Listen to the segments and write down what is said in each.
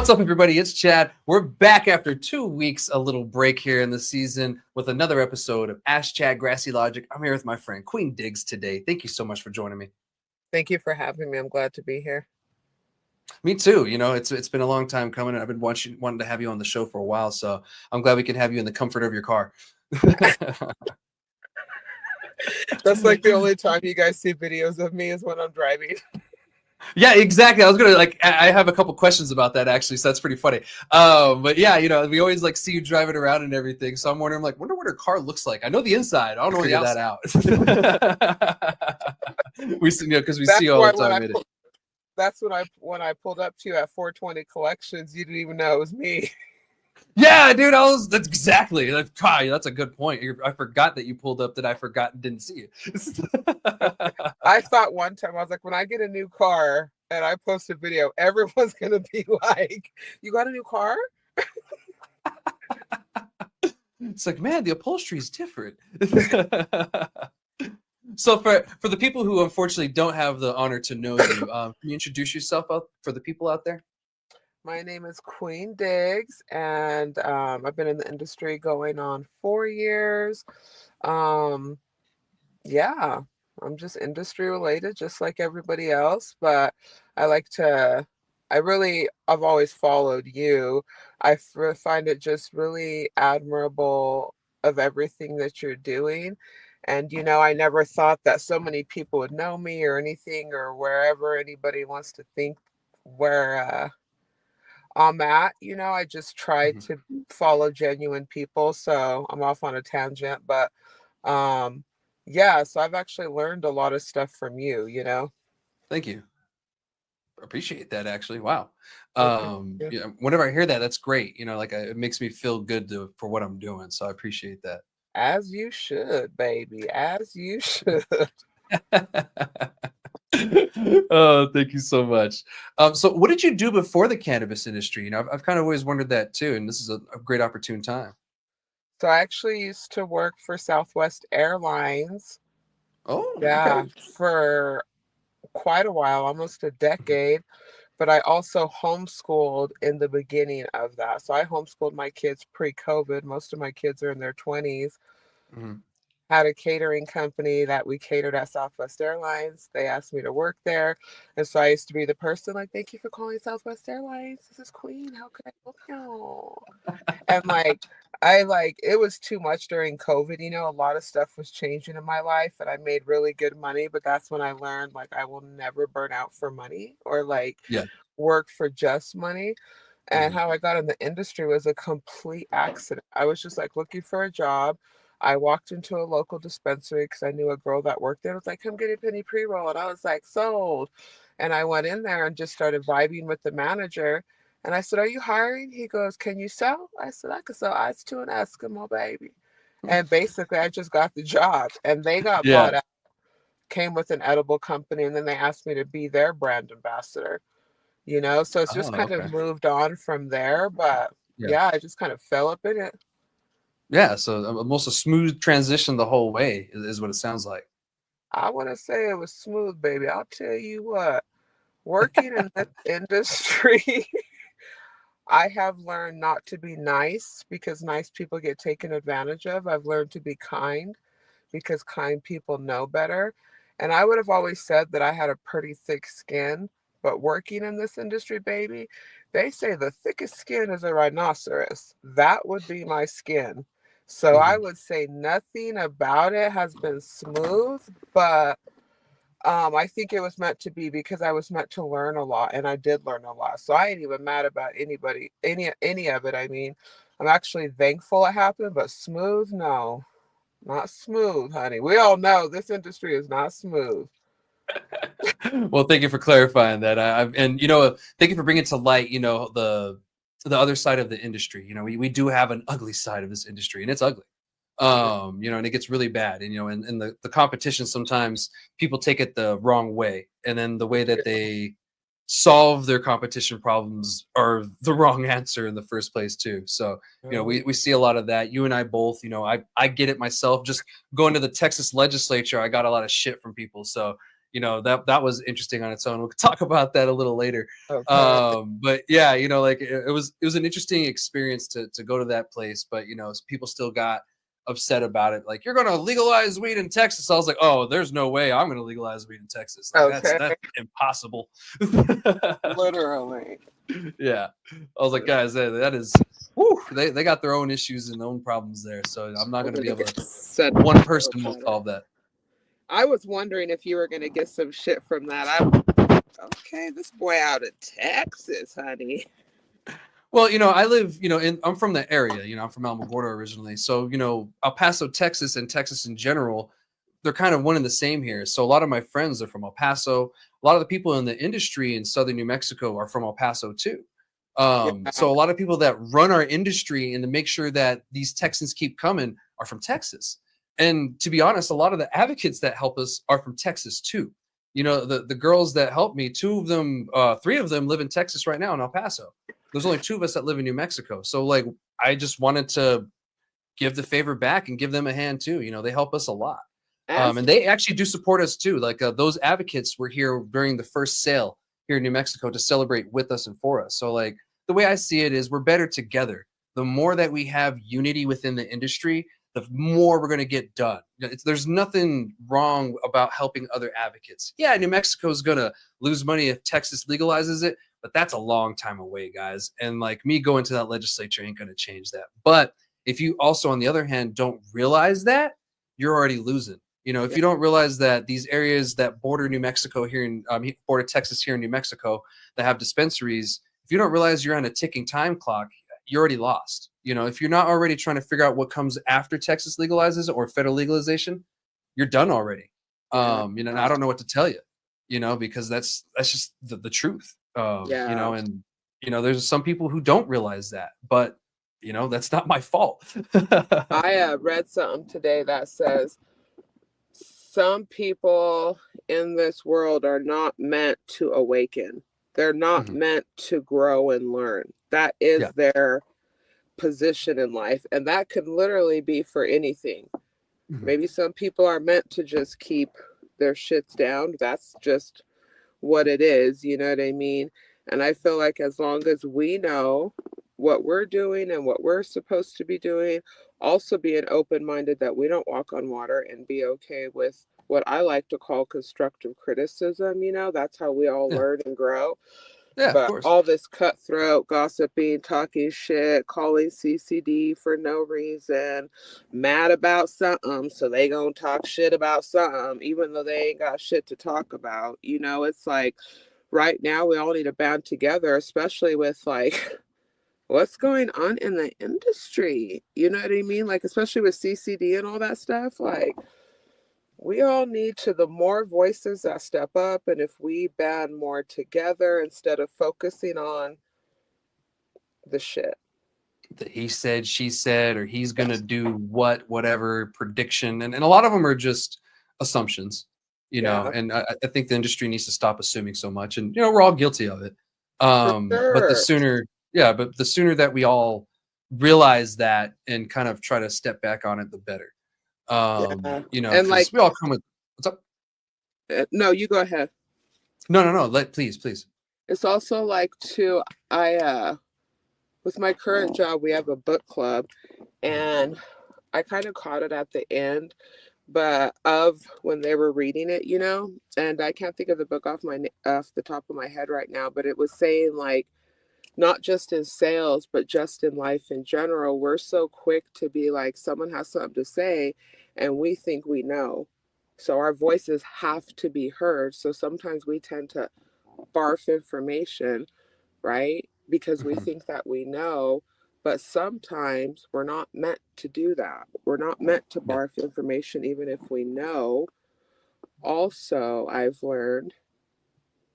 What's up, everybody? It's Chad. We're back after 2 weeks, a little break here in the season with another episode of Ask Chad Grassy Logic. I'm here with my friend Queen Diggs today. Thank you so much for joining me. Thank you for having me. I'm glad to be here. Me too. You know, it's been a long time coming. I've been wanting to have you on the show for a while, so I'm glad we can have you in the comfort of your car. That's like the only time you guys see videos of me is when I'm driving. Yeah, exactly. I was gonna I have a couple questions about that actually, so that's pretty funny. But yeah, you know, we always like see you driving around and everything. So I'm wondering, wonder what her car looks like. I know the inside. I don't figure that out. We see, because we see all the time. That's when I pulled up to you at 420 Collections. You didn't even know it was me. Yeah, dude, that's exactly. That's a good point. I forgot that you pulled up. That I forgot and didn't see you. I thought one time, I was like, when I get a new car and I post a video, everyone's gonna be like, "You got a new car?" It's like, man, the upholstery is different. So for the people who unfortunately don't have the honor to know you, can you introduce yourself for the people out there? My name is Queen Diggs, and I've been in the industry going on 4 years. Yeah, I'm just industry related, just like everybody else. But I've always followed you. I find it just really admirable of everything that you're doing. And, you know, I never thought that so many people would know me or anything, or wherever anybody wants to think where I'm at. You know, I just try to follow genuine people. So I'm off on a tangent, but yeah, so I've actually learned a lot of stuff from you, you know. Thank you. Appreciate that, actually. Wow. Okay. Yeah, whenever I hear that, that's great. You know, it makes me feel good for what I'm doing. So I appreciate that. As you should, baby. As you should. Oh, thank you so much. So what did you do before the cannabis industry? You know, I've kind of always wondered that too, and this is a great opportune time. So I actually used to work for Southwest Airlines. Oh, Yeah, okay. for quite a while, almost a decade. But I also homeschooled in the beginning of that. So I homeschooled my kids pre-COVID. Most of my kids are in their 20s. Mm-hmm. Had a catering company that we catered at Southwest Airlines. They asked me to work there. And so I used to be the person like, "Thank you for calling Southwest Airlines. This is Queen. How can I help you?" And it was too much during COVID. You know, a lot of stuff was changing in my life and I made really good money. But that's when I learned I will never burn out for money or Yeah. work for just money. And how I got in the industry was a complete accident. I was just looking for a job. I walked into a local dispensary because I knew a girl that worked there. It was like, "Come get a penny pre-roll." And I was like, sold. And I went in there and just started vibing with the manager. And I said, "Are you hiring?" He goes, "Can you sell?" I said, "I could sell ice to an Eskimo, baby." And basically, I just got the job. And they got bought out, came with an edible company, and then they asked me to be their brand ambassador. You know, so it's just kind of moved on from there. But yeah, I just kind of fell up in it. Yeah, so almost a smooth transition the whole way is what it sounds like. I want to say it was smooth, baby. I'll tell you what, working in this industry, I have learned not to be nice because nice people get taken advantage of. I've learned to be kind because kind people know better. And I would have always said that I had a pretty thick skin, but working in this industry, baby, they say the thickest skin is a rhinoceros. That would be my skin. So I would say nothing about it has been smooth, but I think it was meant to be because I was meant to learn a lot, and I did learn a lot. So I ain't even mad about any of it. I mean, I'm actually thankful it happened, but smooth, no, not smooth, honey. We all know this industry is not smooth. Well, thank you for clarifying that. And you know, thank you for bringing to light, you know, the other side of the industry. You know, we do have an ugly side of this industry, and it's ugly. You know, and it gets really bad. And you know, and the competition, sometimes people take it the wrong way, and then the way that they solve their competition problems are the wrong answer in the first place too. So you know, we see a lot of that. You and I both, you know, I get it myself. Just going to the Texas Legislature, I got a lot of shit from people. So you know, that was interesting on its own. We'll talk about that a little later. Okay. But yeah, you know, like it was an interesting experience to go to that place, but you know, people still got upset about it. Like, you're going to legalize weed in Texas. I was like, oh, there's no way I'm going to legalize weed in Texas. Like, that's Okay. impossible. Literally. Yeah, I was like, guys, that is, whew, they got their own issues and own problems there. So I'm not going to be able to. Said One person will solve that. I was wondering if you were going to get some shit from that. Okay, this boy out of Texas, honey. Well, you know, I live, you know, I'm from the area, you know, I'm from Alamogordo originally. So, you know, El Paso, Texas, and Texas in general, they're kind of one and the same here. So a lot of my friends are from El Paso. A lot of the people in the industry in southern New Mexico are from El Paso too. Yeah. So a lot of people that run our industry and to make sure that these Texans keep coming are from Texas. And to be honest, a lot of the advocates that help us are from Texas too. You know, the girls that help me, two of them, three of them live in Texas right now in El Paso. There's only two of us that live in New Mexico. So like, I just wanted to give the favor back and give them a hand too. You know, they help us a lot. And they actually do support us too. Like those advocates were here during the first sale here in New Mexico to celebrate with us and for us. So like, the way I see it is we're better together. The more that we have unity within the industry, the more we're going to get done. There's nothing wrong about helping other advocates. Yeah, New Mexico is going to lose money if Texas legalizes it, but that's a long time away, guys. And like, me going to that legislature ain't going to change that. But if you also, on the other hand, don't realize that, you're already losing. You know, if you don't realize that these areas that border New Mexico here in border Texas here in New Mexico that have dispensaries, if you don't realize you're on a ticking time clock, you're already lost. You know, if you're not already trying to figure out what comes after Texas legalizes or federal legalization, you're done already. You know, and I don't know what to tell you, you know, because that's just the truth. You know, and you know, there's some people who don't realize that, but you know, that's not my fault. I read something today that says some people in this world are not meant to awaken. They're not meant to grow and learn. That is their position in life. And that could literally be for anything. Maybe some people are meant to just keep their shits down. That's just what it is. You know what I mean? And I feel like as long as we know what we're doing and what we're supposed to be doing, also being open-minded that we don't walk on water and be okay with what I like to call constructive criticism. You know, that's how we all learn and grow. Yeah, of But course. all this cutthroat, gossiping, talking shit, calling CCD for no reason, mad about something, so they gonna talk shit about something, even though they ain't got shit to talk about. You know, it's like right now we all need to band together, especially with like what's going on in the industry. You know what I mean? Like, especially with CCD and all that stuff. Like, we all need to, the more voices that step up, and if we band more together instead of focusing on the shit. The he said, she said, or he's going to do whatever prediction. And a lot of them are just assumptions, you know, and I think the industry needs to stop assuming so much. And, you know, we're all guilty of it. But the sooner that we all realize that and kind of try to step back on it, the better. You know, and because like, we all come with, what's up? No, you go ahead. No. Please. It's also like too, with my current job, we have a book club, and I kind of caught it at the end, but of when they were reading it, you know, and I can't think of the book off the top of my head right now, but it was saying like, not just in sales, but just in life in general, we're so quick to be like, someone has something to say, and we think we know. So our voices have to be heard. So sometimes we tend to barf information, right? Because we think that we know, but sometimes we're not meant to do that. We're not meant to barf information, even if we know. Also, I've learned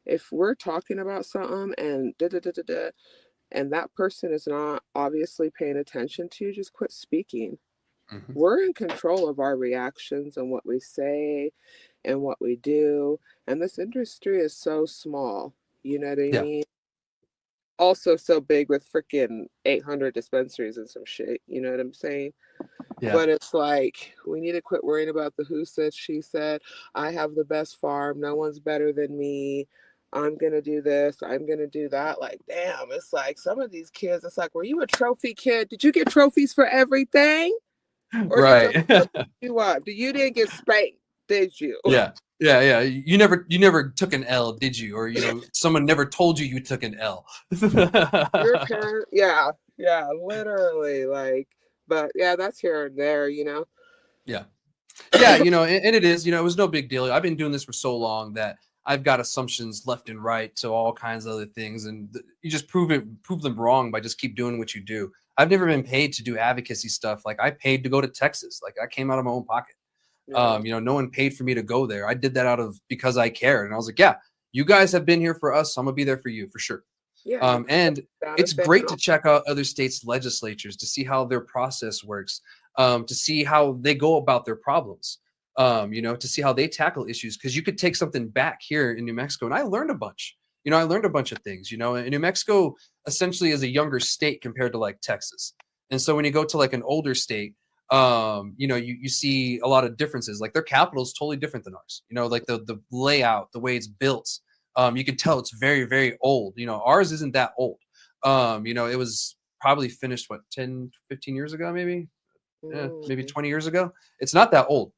if we're talking about something and and that person is not obviously paying attention to you, just quit speaking. We're in control of our reactions and what we say and what we do. And this industry is so small. You know what I mean? Also so big with freaking 800 dispensaries and some shit. You know what I'm saying? Yeah. But it's like, we need to quit worrying about the who said, she said. I have the best farm. No one's better than me. I'm going to do this. I'm going to do that. Like, damn, it's like some of these kids, it's like, were you a trophy kid? Did you get trophies for everything? Or did your Right. mother beat you up? You didn't get spanked, did you? Yeah. Yeah, yeah. You never took an L, did you? Or someone never told you you took an L. Your parent, yeah, yeah, literally. Like, but yeah, that's here and there, you know? Yeah. Yeah, and it is, it was no big deal. I've been doing this for so long that I've got assumptions left and right to all kinds of other things, and you just prove them wrong by just keep doing what you do. I've never been paid to do advocacy stuff. Like I paid to go to Texas. Like I came out of my own pocket. Yeah. No one paid for me to go there. I did that out of because I cared, and I was like, yeah, you guys have been here for us, so I'm gonna be there for you for sure. Yeah, you And got it's it there. great to check out other states' legislatures to see how their process works, to see how they go about their problems, to see how they tackle issues. Because you could take something back here in New Mexico, and I learned a bunch. I learned a bunch of things. And New Mexico essentially is a younger state compared to like Texas, and so when you go to like an older state, you see a lot of differences. Like their capital is totally different than ours. Like the layout, the way it's built. You can tell it's very, very old. Ours isn't that old. It was probably finished, what, 10, 15 years ago, maybe? Yeah, maybe 20 years ago. It's not that old.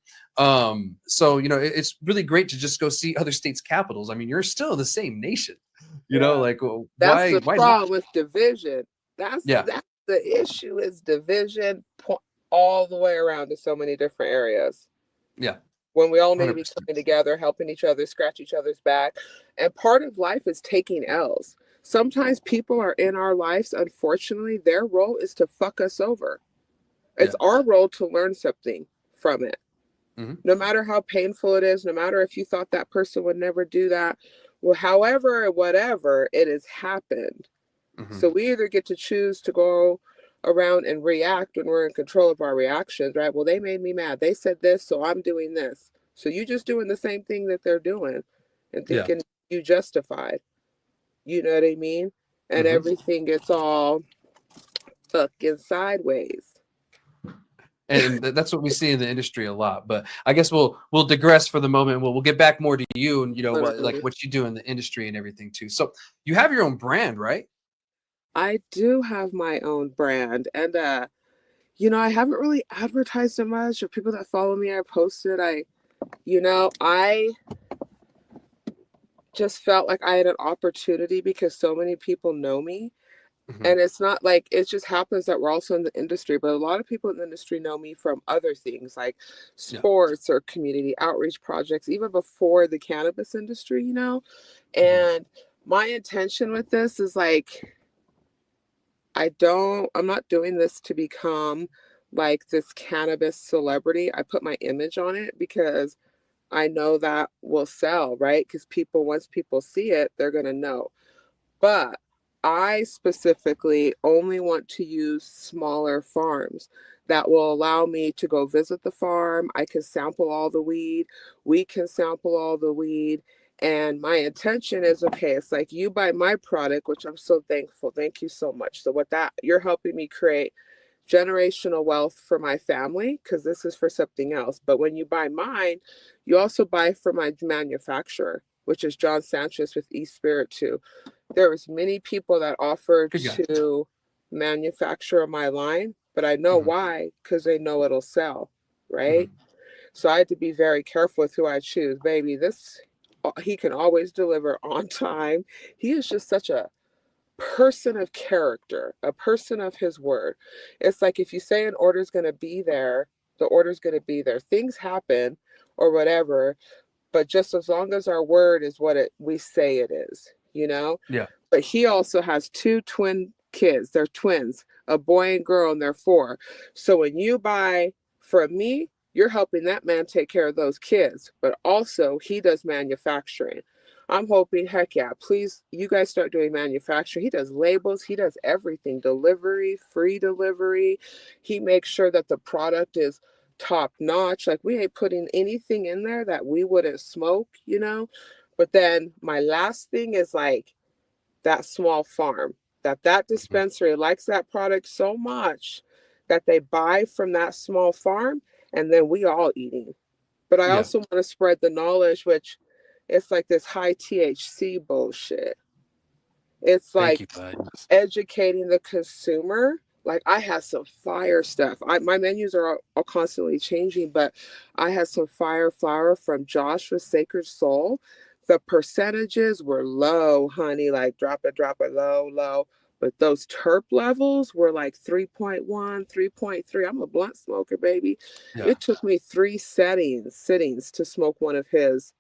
So, it's really great to just go see other states' capitals. I mean, you're still the same nation, Yeah. like, That's the why not? problem with division. That's Yeah. that's the issue, is division all the way around to so many different areas. Yeah. When we all need to be 100%. coming together, helping each other, scratch each other's back. And part of life is taking L's. Sometimes people are in our lives, unfortunately, their role is to fuck us over. It's Yeah. our role to learn something from it. Mm-hmm. No matter how painful it is, no matter if you thought that person would never do that, well, however, whatever, it has happened. Mm-hmm. So we either get to choose to go around and react when we're in control of our reactions, right? Well, they made me mad. They said this, so I'm doing this. So you just doing the same thing that they're doing and Yeah. thinking you justified. You know what I mean? And Mm-hmm. everything gets all fucking sideways. And that's what we see in the industry a lot. But I guess we'll digress for the moment. We'll get back more to you and what you do in the industry and everything too. So you have your own brand, right? I do have my own brand, and I haven't really advertised it much. Or people that follow me, I posted. I just felt like I had an opportunity because so many people know me. Mm-hmm. And it's not like it just happens that we're also in the industry, but a lot of people in the industry know me from other things like sports or community outreach projects, even before the cannabis industry, Mm-hmm. And my intention with this is like, I'm not doing this to become like this cannabis celebrity. I put my image on it because I know that will sell, right? Because once people see it, they're going to know. But I specifically only want to use smaller farms that will allow me to go visit the farm. I can sample all the weed. We can sample all the weed. And my intention is, okay, it's like you buy my product, which I'm so thankful. Thank you so much. So with that, you're helping me create generational wealth for my family, because this is for something else. But when you buy mine, you also buy from my manufacturer, which is John Sanchez with East Spirit too. There was many people that offered to manufacture my line, but I know why, because they know it'll sell, right? Mm-hmm. So I had to be very careful with who I choose. Baby, he can always deliver on time. He is just such a person of character, a person of his word. It's like if you say an order's going to be there, the order's going to be there. Things happen or whatever, but just as long as our word is what we say it is, Yeah. But he also has 2 twin kids. They're twins, a boy and girl, and they're 4. So when you buy from me, you're helping that man take care of those kids, but also he does manufacturing. I'm hoping, heck yeah, please, you guys start doing manufacturing. He does labels, he does everything, delivery, free delivery. He makes sure that the product is top notch. Like, we ain't putting anything in there that we wouldn't smoke, But then my last thing is like that small farm, that dispensary likes that product so much that they buy from that small farm, and then we all eating. But I Yeah. also want to spread the knowledge, which it's like this high THC bullshit. It's Thank like you, bud. educating the consumer. Like I had some fire stuff. My menus are all constantly changing, but I had some fire flower from Josh with Sacred Soul. The percentages were low, honey, like drop it, low, low. But those terp levels were like 3.1, 3.3. I'm a blunt smoker, baby. Yeah. It took me 3 sittings to smoke one of his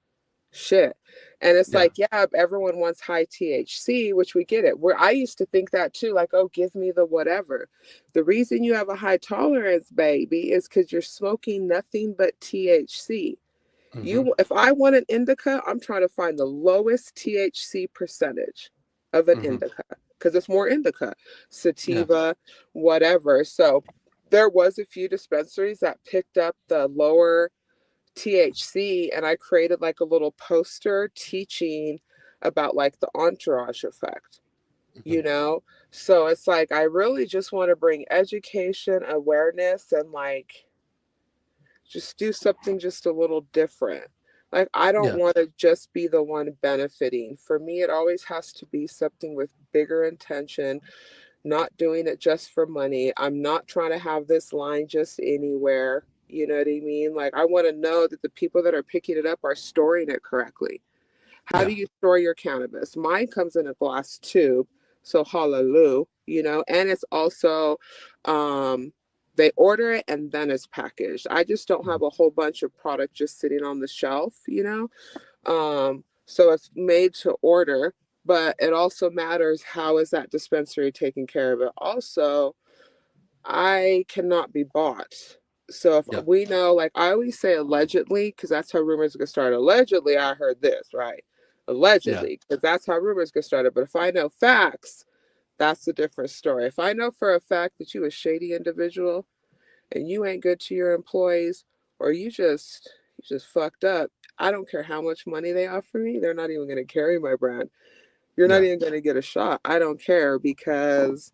shit. And it's Yeah. like, yeah, everyone wants high THC, which we get it. Where I used to think that too, like, oh, give me the whatever. The reason you have a high tolerance, baby, is because you're smoking nothing but THC. Mm-hmm. If I want an indica, I'm trying to find the lowest THC percentage of an Mm-hmm. indica because it's more indica, Yeah. sativa, whatever. So there was a few dispensaries that picked up the lower THC, and I created like a little poster teaching about like the entourage effect, Mm-hmm. you know? So it's like I really just want to bring education, awareness, and like just do something just a little different. Like I don't Yeah. want to just be the one benefiting. For me, it always has to be something with bigger intention, not doing it just for money. I'm not trying to have this line just anywhere. You know what I mean? Like, I want to know that the people that are picking it up are storing it correctly. How do Yeah. you store your cannabis? Mine comes in a glass tube, so hallelujah, you know, and it's also, they order it and then it's packaged. I just don't Mhm. have a whole bunch of product just sitting on the shelf, you know? So it's made to order, but it also matters how is that dispensary taking care of it. Also, I cannot be bought. So if Yeah. we know, like I always say allegedly, because that's how rumors get started. Allegedly, I heard this, right? Yeah. Allegedly, because that's how rumors get started. But if I know facts, that's a different story. If I know for a fact that you a shady individual and you ain't good to your employees, or you just fucked up, I don't care how much money they offer me, they're not even gonna carry my brand. You're not Yeah. even gonna get a shot. I don't care because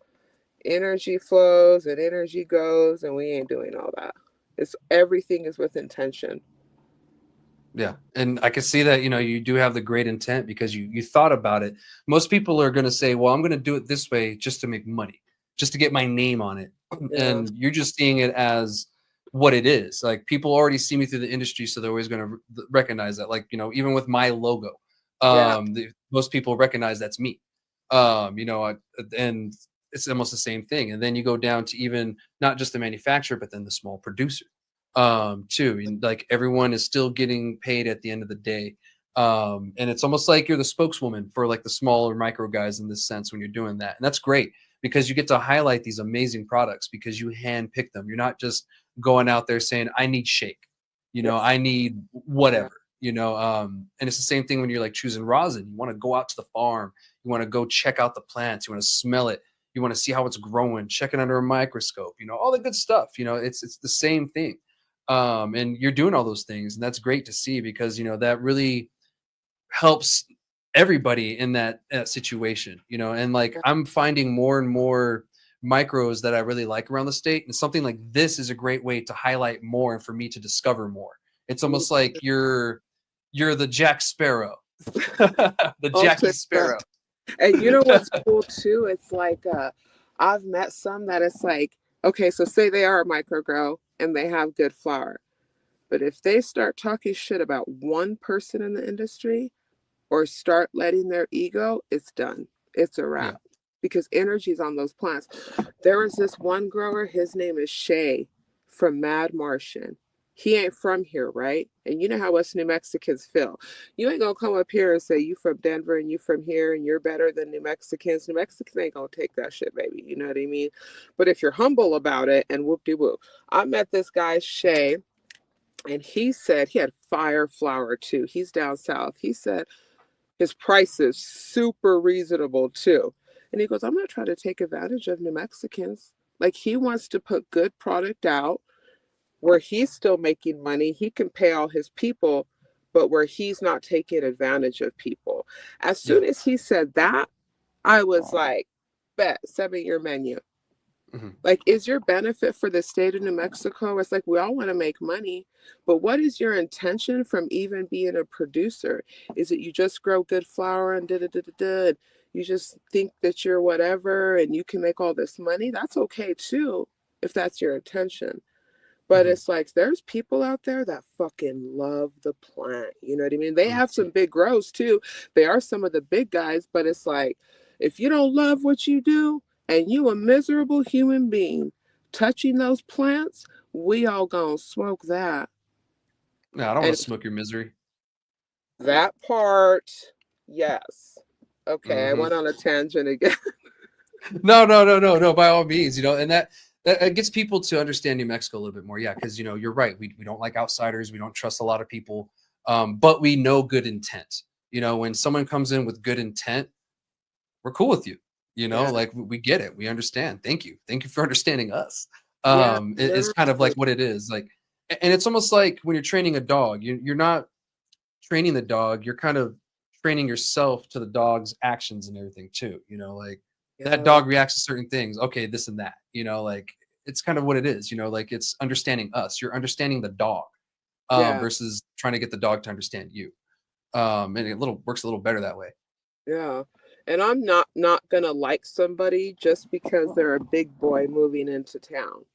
energy flows and energy goes, and we ain't doing all that. It's everything is with intention. Yeah. And I can see that, you do have the great intent because you thought about it. Most people are going to say, well, I'm going to do it this way just to make money, just to get my name on it. Yeah, And you're just seeing it as what it is. Like people already see me through the industry, so they're always going to recognize that. Like, even with my logo, yeah, most people recognize that's me. And it's almost the same thing. And then you go down to even not just the manufacturer, but then the small producer too, and like everyone is still getting paid at the end of the day. And it's almost like you're the spokeswoman for like the smaller micro guys in this sense when you're doing that, and that's great because you get to highlight these amazing products because you hand pick them. You're not just going out there saying I need shake, yes, I need yeah, whatever, and it's the same thing when you're like choosing rosin. You want to go out to the farm, you want to go check out the plants, you want to smell it, you want to see how it's growing, check it under a microscope, all the good stuff. It's the same thing. And you're doing all those things, and that's great to see because that really helps everybody in that situation. And like yeah, I'm finding more and more micros that I really like around the state, and something like this is a great way to highlight more and for me to discover more. It's almost like you're the Jack Sparrow, the I'll Jackie take that. Sparrow. And you know what's cool too? It's like I've met some that it's like, okay, so say they are a micro grow and they have good flower, but if they start talking shit about one person in the industry or start letting their ego, it's done. It's a Yeah. wrap because energy's on those plants. There was this one grower, his name is Shay from Mad Martian. He ain't from here, right? And you know how us New Mexicans feel. You ain't gonna come up here and say you from Denver and you from here and you're better than New Mexicans. New Mexicans ain't gonna take that shit, baby. You know what I mean? But if you're humble about it and whoop de whoop. I met this guy, Shay, and he said he had fire flower too. He's down south. He said his price is super reasonable too. And he goes, I'm not trying to take advantage of New Mexicans. Like he wants to put good product out where he's still making money. He can pay all his people, but where he's not taking advantage of people. As Yeah. soon as he said that, I was like, bet, 7-year menu. Hmm. Like, is your benefit for the state of New Mexico? It's like we all want to make money, but what is your intention from even being a producer? Is it you just grow good flower and da da da da da? You just think that you're whatever and you can make all this money? That's okay too, if that's your intention. But Hmm. it's like there's people out there that fucking love the plant. You know what I mean? They have some big grows too. They are some of the big guys, but it's like if you don't love what you do and you a miserable human being touching those plants, we all gonna smoke that. No, I don't want And to smoke your misery. that part, yes. Okay, I Hmm. went on a tangent again. No, no, no, no, no. By all means, and that gets people to understand New Mexico a little bit more. Yeah, because you're right. We don't like outsiders. We don't trust a lot of people, but we know good intent. When someone comes in with good intent, we're cool with you. Yeah, Like we get it. We understand. Thank you for understanding us. yeah, It's kind of like what it is. Like, and it's almost like when you're training a dog. You're not training the dog. You're kind of training yourself to the dog's actions and everything too. Like that yeah, dog reacts to certain things. Okay, this and that. Like it's kind of what it is. Like it's understanding us. You're understanding the dog, yeah. versus trying to get the dog to understand you. And it works a little better that way. Yeah. And I'm not gonna like somebody just because they're a big boy moving into town.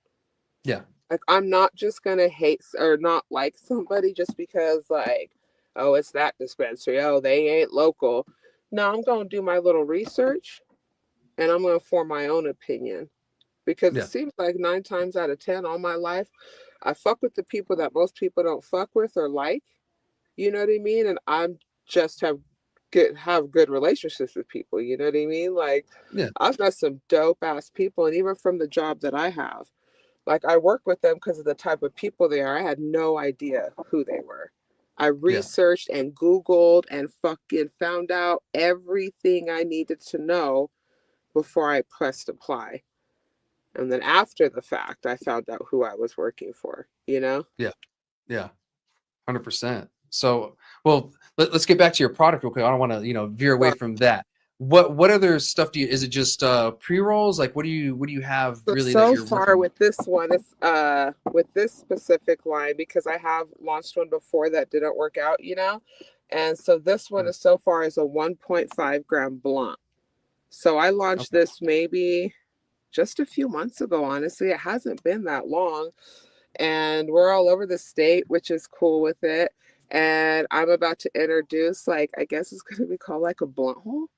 Yeah. Like I'm not just gonna or not like somebody just because like, oh, it's that dispensary. Oh, they ain't local. No, I'm gonna do my little research and I'm gonna form my own opinion. Because it Yeah. seems like 9 times out of 10 all my life, I fuck with the people that most people don't fuck with or like. You know what I mean? And I'm just have good relationships with people. You know what I mean? Like Yeah. I've met some dope ass people, and even from the job that I have, like I work with them because of the type of people they are. I had no idea who they were. I Yeah. researched and Googled and fucking found out everything I needed to know before I pressed apply. And then after the fact, I found out who I was working for, you know? Yeah. Yeah. 100%. So, well, let's get back to your product real quick. I don't want to, veer away Well, from that. What other stuff is it just pre-rolls? Like what do you have really that so you're far working with? with this one, it's with this specific line, because I have launched one before that didn't work out, you know? And so this one Mm. is so far is a 1.5 gram blunt. So I launched Okay. this maybe just a few months ago, honestly. It hasn't been that long. And we're all over the state, which is cool with it. And I'm about to introduce, like, I guess it's going to be called like a blunt hole,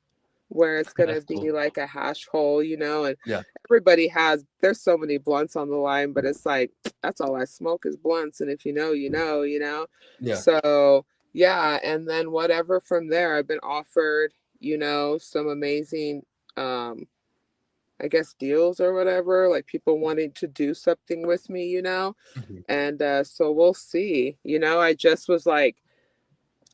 where it's going to That's be cool. like a hash hole, you know, and Yeah. everybody there's so many blunts on the line, but it's like, that's all I smoke is blunts. And if you know, you know, you know. Yeah. So, yeah. And then whatever from there, I've been offered, some amazing, um, I guess deals or whatever, like people wanting to do something with me, you know? Mhm. And so we'll see. I just was like,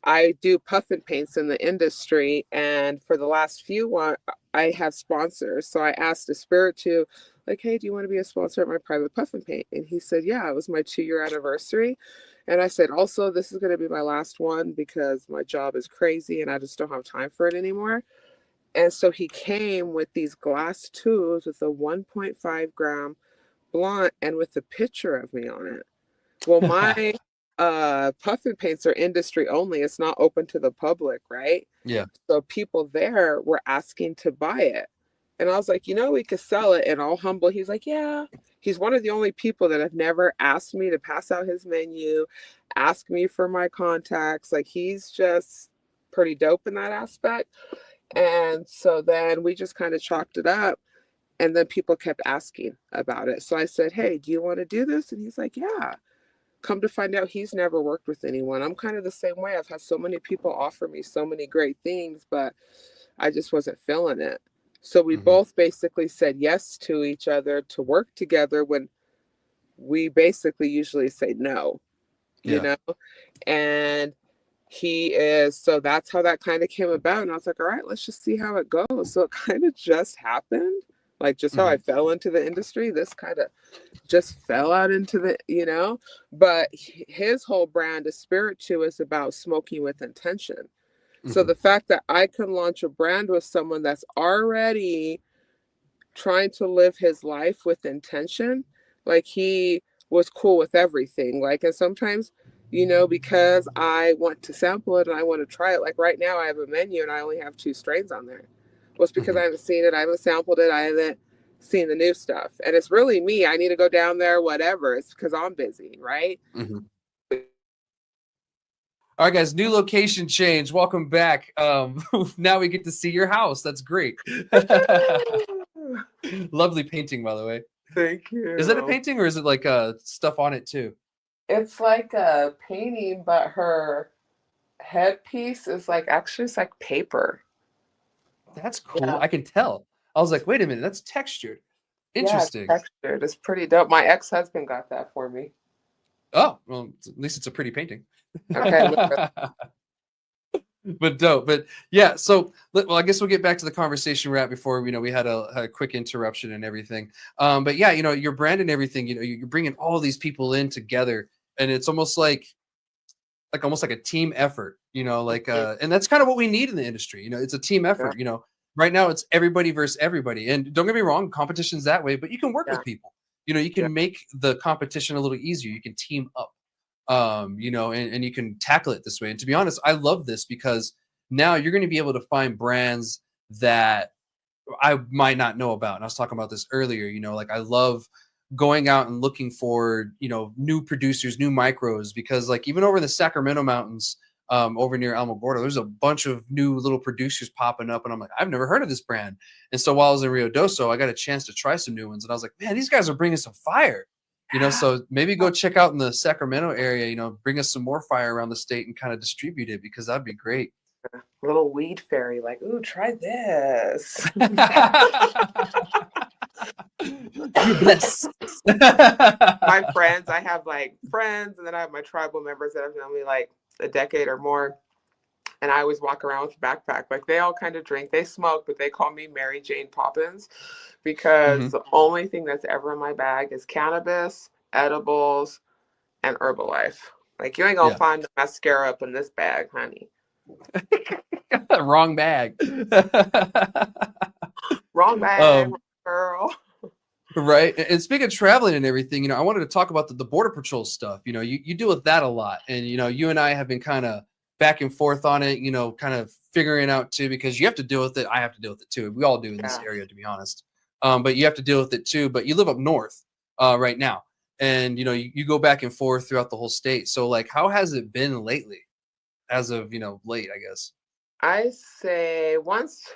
I do puffin paints in the industry, and for the last few one, I have sponsors. So I asked the spirit to, like, hey, do you want to be a sponsor at my private puffin paint? And he said, yeah, it was my 2-year anniversary. And I said, also, this is going to be my last one because my job is crazy and I just don't have time for it anymore. And so he came with these glass tubes with a 1.5 gram blunt and with a picture of me on it. Well, my puffin paints are industry only. It's not open to the public, right? Yeah. So people there were asking to buy it. And I was like, we could sell it. And all humble, he's like, yeah. He's one of the only people that have never asked me to pass out his menu, ask me for my contacts. Like he's just pretty dope in that aspect. And so then we just kind of chalked it up. And then people kept asking about it. So I said, hey, do you want to do this? And he's like, yeah. Come to find out, he's never worked with anyone. I'm kind of the same way. I've had so many people offer me so many great things, but I just wasn't feeling it. So we Hmm. both basically said yes to each other to work together when we basically usually say no, you Yeah. know? And so that's how that kind of came about. And I was like, all right, let's just see how it goes. So it kind of just happened, like just how I Hmm. fell into the industry. This kind of just fell out into but his whole brand is Spirit 2 is about smoking with intention. So Hmm. the fact that I can launch a brand with someone that's already trying to live his life with intention. Like he was cool with everything. Like, and sometimes, because I want to sample it and I want to try it. Like right now, I have a menu and I only have 2 strains on there. Well, it's because I haven't seen it, I haven't sampled it, I haven't seen the new stuff, and it's really me. I need to go down there, whatever. It's because I'm busy, right? All right, guys, new location change. Welcome back. Now we get to see your house. That's great. Lovely painting, by the way. Thank you. Is it a painting or is it like stuff on it too? It's like a painting, but her headpiece is like, actually, it's like paper. That's cool. I can tell. I was like, wait a minute, that's textured. Interesting. Yeah, it's textured. It's pretty dope. My ex-husband got that for me. Oh, well, at least it's a pretty painting. Okay. But dope. But yeah, so well, I guess we'll get back to the conversation we're at before we had a quick interruption and everything. But yeah, your brand and everything, you're bringing all these people in together, and it's almost like a team effort, and that's kind of what we need in the industry. It's a team effort. Right now it's everybody versus everybody, and don't get me wrong, competition's that way, but you can work with people. You can make the competition a little easier. You can team up. And you can tackle it this way. And to be honest, I love this because now you're going to be able to find brands that I might not know about. And I was talking about this earlier, like I love going out and looking for, new producers, new micros, because like even over in the Sacramento mountains, over near Alamogordo, there's a bunch of new little producers popping up. And I'm like, I've never heard of this brand. And so while I was in Rio Doso, I got a chance to try some new ones. And I was like, man, these guys are bringing some fire. So maybe go check out in the Sacramento area, bring us some more fire around the state and kind of distribute it, because that'd be great. Little weed fairy, like, ooh, try this. You're blessed. My friends, I have like friends, and then I have my tribal members that have known me like a decade or more. And I always walk around with a backpack. Like they all kind of drink, they smoke, but they call me Mary Jane Poppins, because the only thing that's ever in my bag is cannabis, edibles, and Herbalife. Like you ain't gonna find the mascara up in this bag, honey. Wrong bag. Wrong bag, girl. Right. And speaking of traveling and everything, I wanted to talk about the Border Patrol stuff. You deal with that a lot. And, you and I have been kind of back and forth on it, kind of figuring out too, because you have to deal with it. I have to deal with it too. We all do in this area, to be honest. But you have to deal with it too. But you live up north right now. And, you go back and forth throughout the whole state. So like, how has it been lately as of, late, I guess? I say once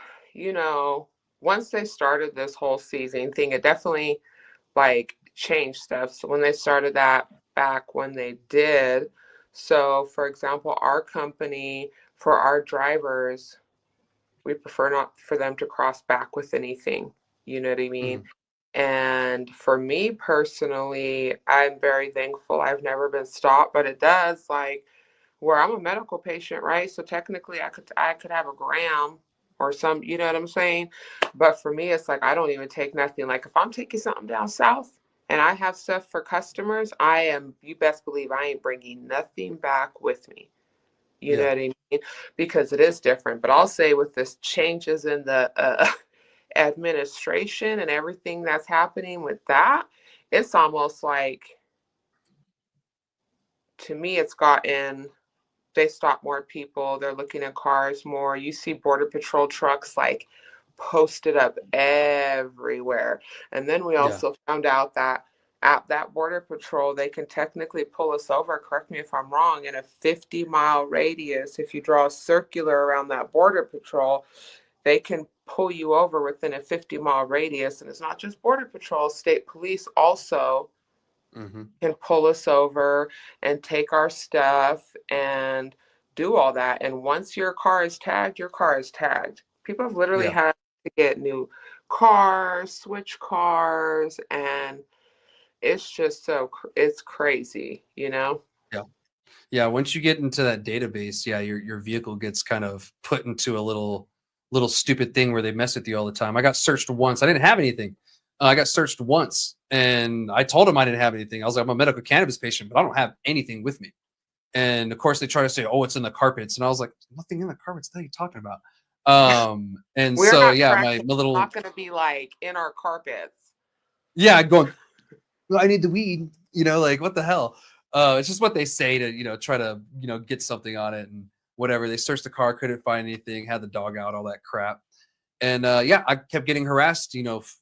they started this whole season thing, it definitely like changed stuff. So when they started that back when they did, so for example, our company, for our drivers, we prefer not for them to cross back with anything. You know what I mean? And for me personally, I'm very thankful. I've never been stopped, but it does like where I'm a medical patient, right? So technically I could have a gram or some, you know what I'm saying? But for me, it's like, I don't even take nothing. Like if I'm taking something down south and I have stuff for customers, you best believe I ain't bringing nothing back with me. You know what I mean? Because it is different. But I'll say with this changes in the administration and everything that's happening with that, it's almost like, to me, they stop more people. They're looking at cars more. You see Border Patrol trucks like posted up everywhere. And then we also found out that at that Border Patrol, they can technically pull us over, correct me if I'm wrong, in a 50-mile radius. If you draw a circular around that Border Patrol, they can pull you over within a 50-mile radius. And it's not just Border Patrol, state police also can pull us over and take our stuff and do all that. And once your car is tagged, your car is tagged. People have literally had to get new cars, switch cars, and it's just it's crazy, Yeah. Once you get into that database, your vehicle gets kind of put into a little stupid thing where they mess with you all the time. I got searched once. I didn't have anything. I got searched once and I told them I didn't have anything. I was like, I'm a medical cannabis patient, but I don't have anything with me. And of course they try to say, oh, it's in the carpets. And I was like, nothing in the carpets. What are you talking about? And We're so not yeah, crackheads. my little Not going to be like in our carpets. yeah, going, well, I need the weed, like what the hell? It's just what they say to, try to, get something on it and whatever. They searched the car, couldn't find anything, had the dog out, all that crap. And yeah, I kept getting harassed,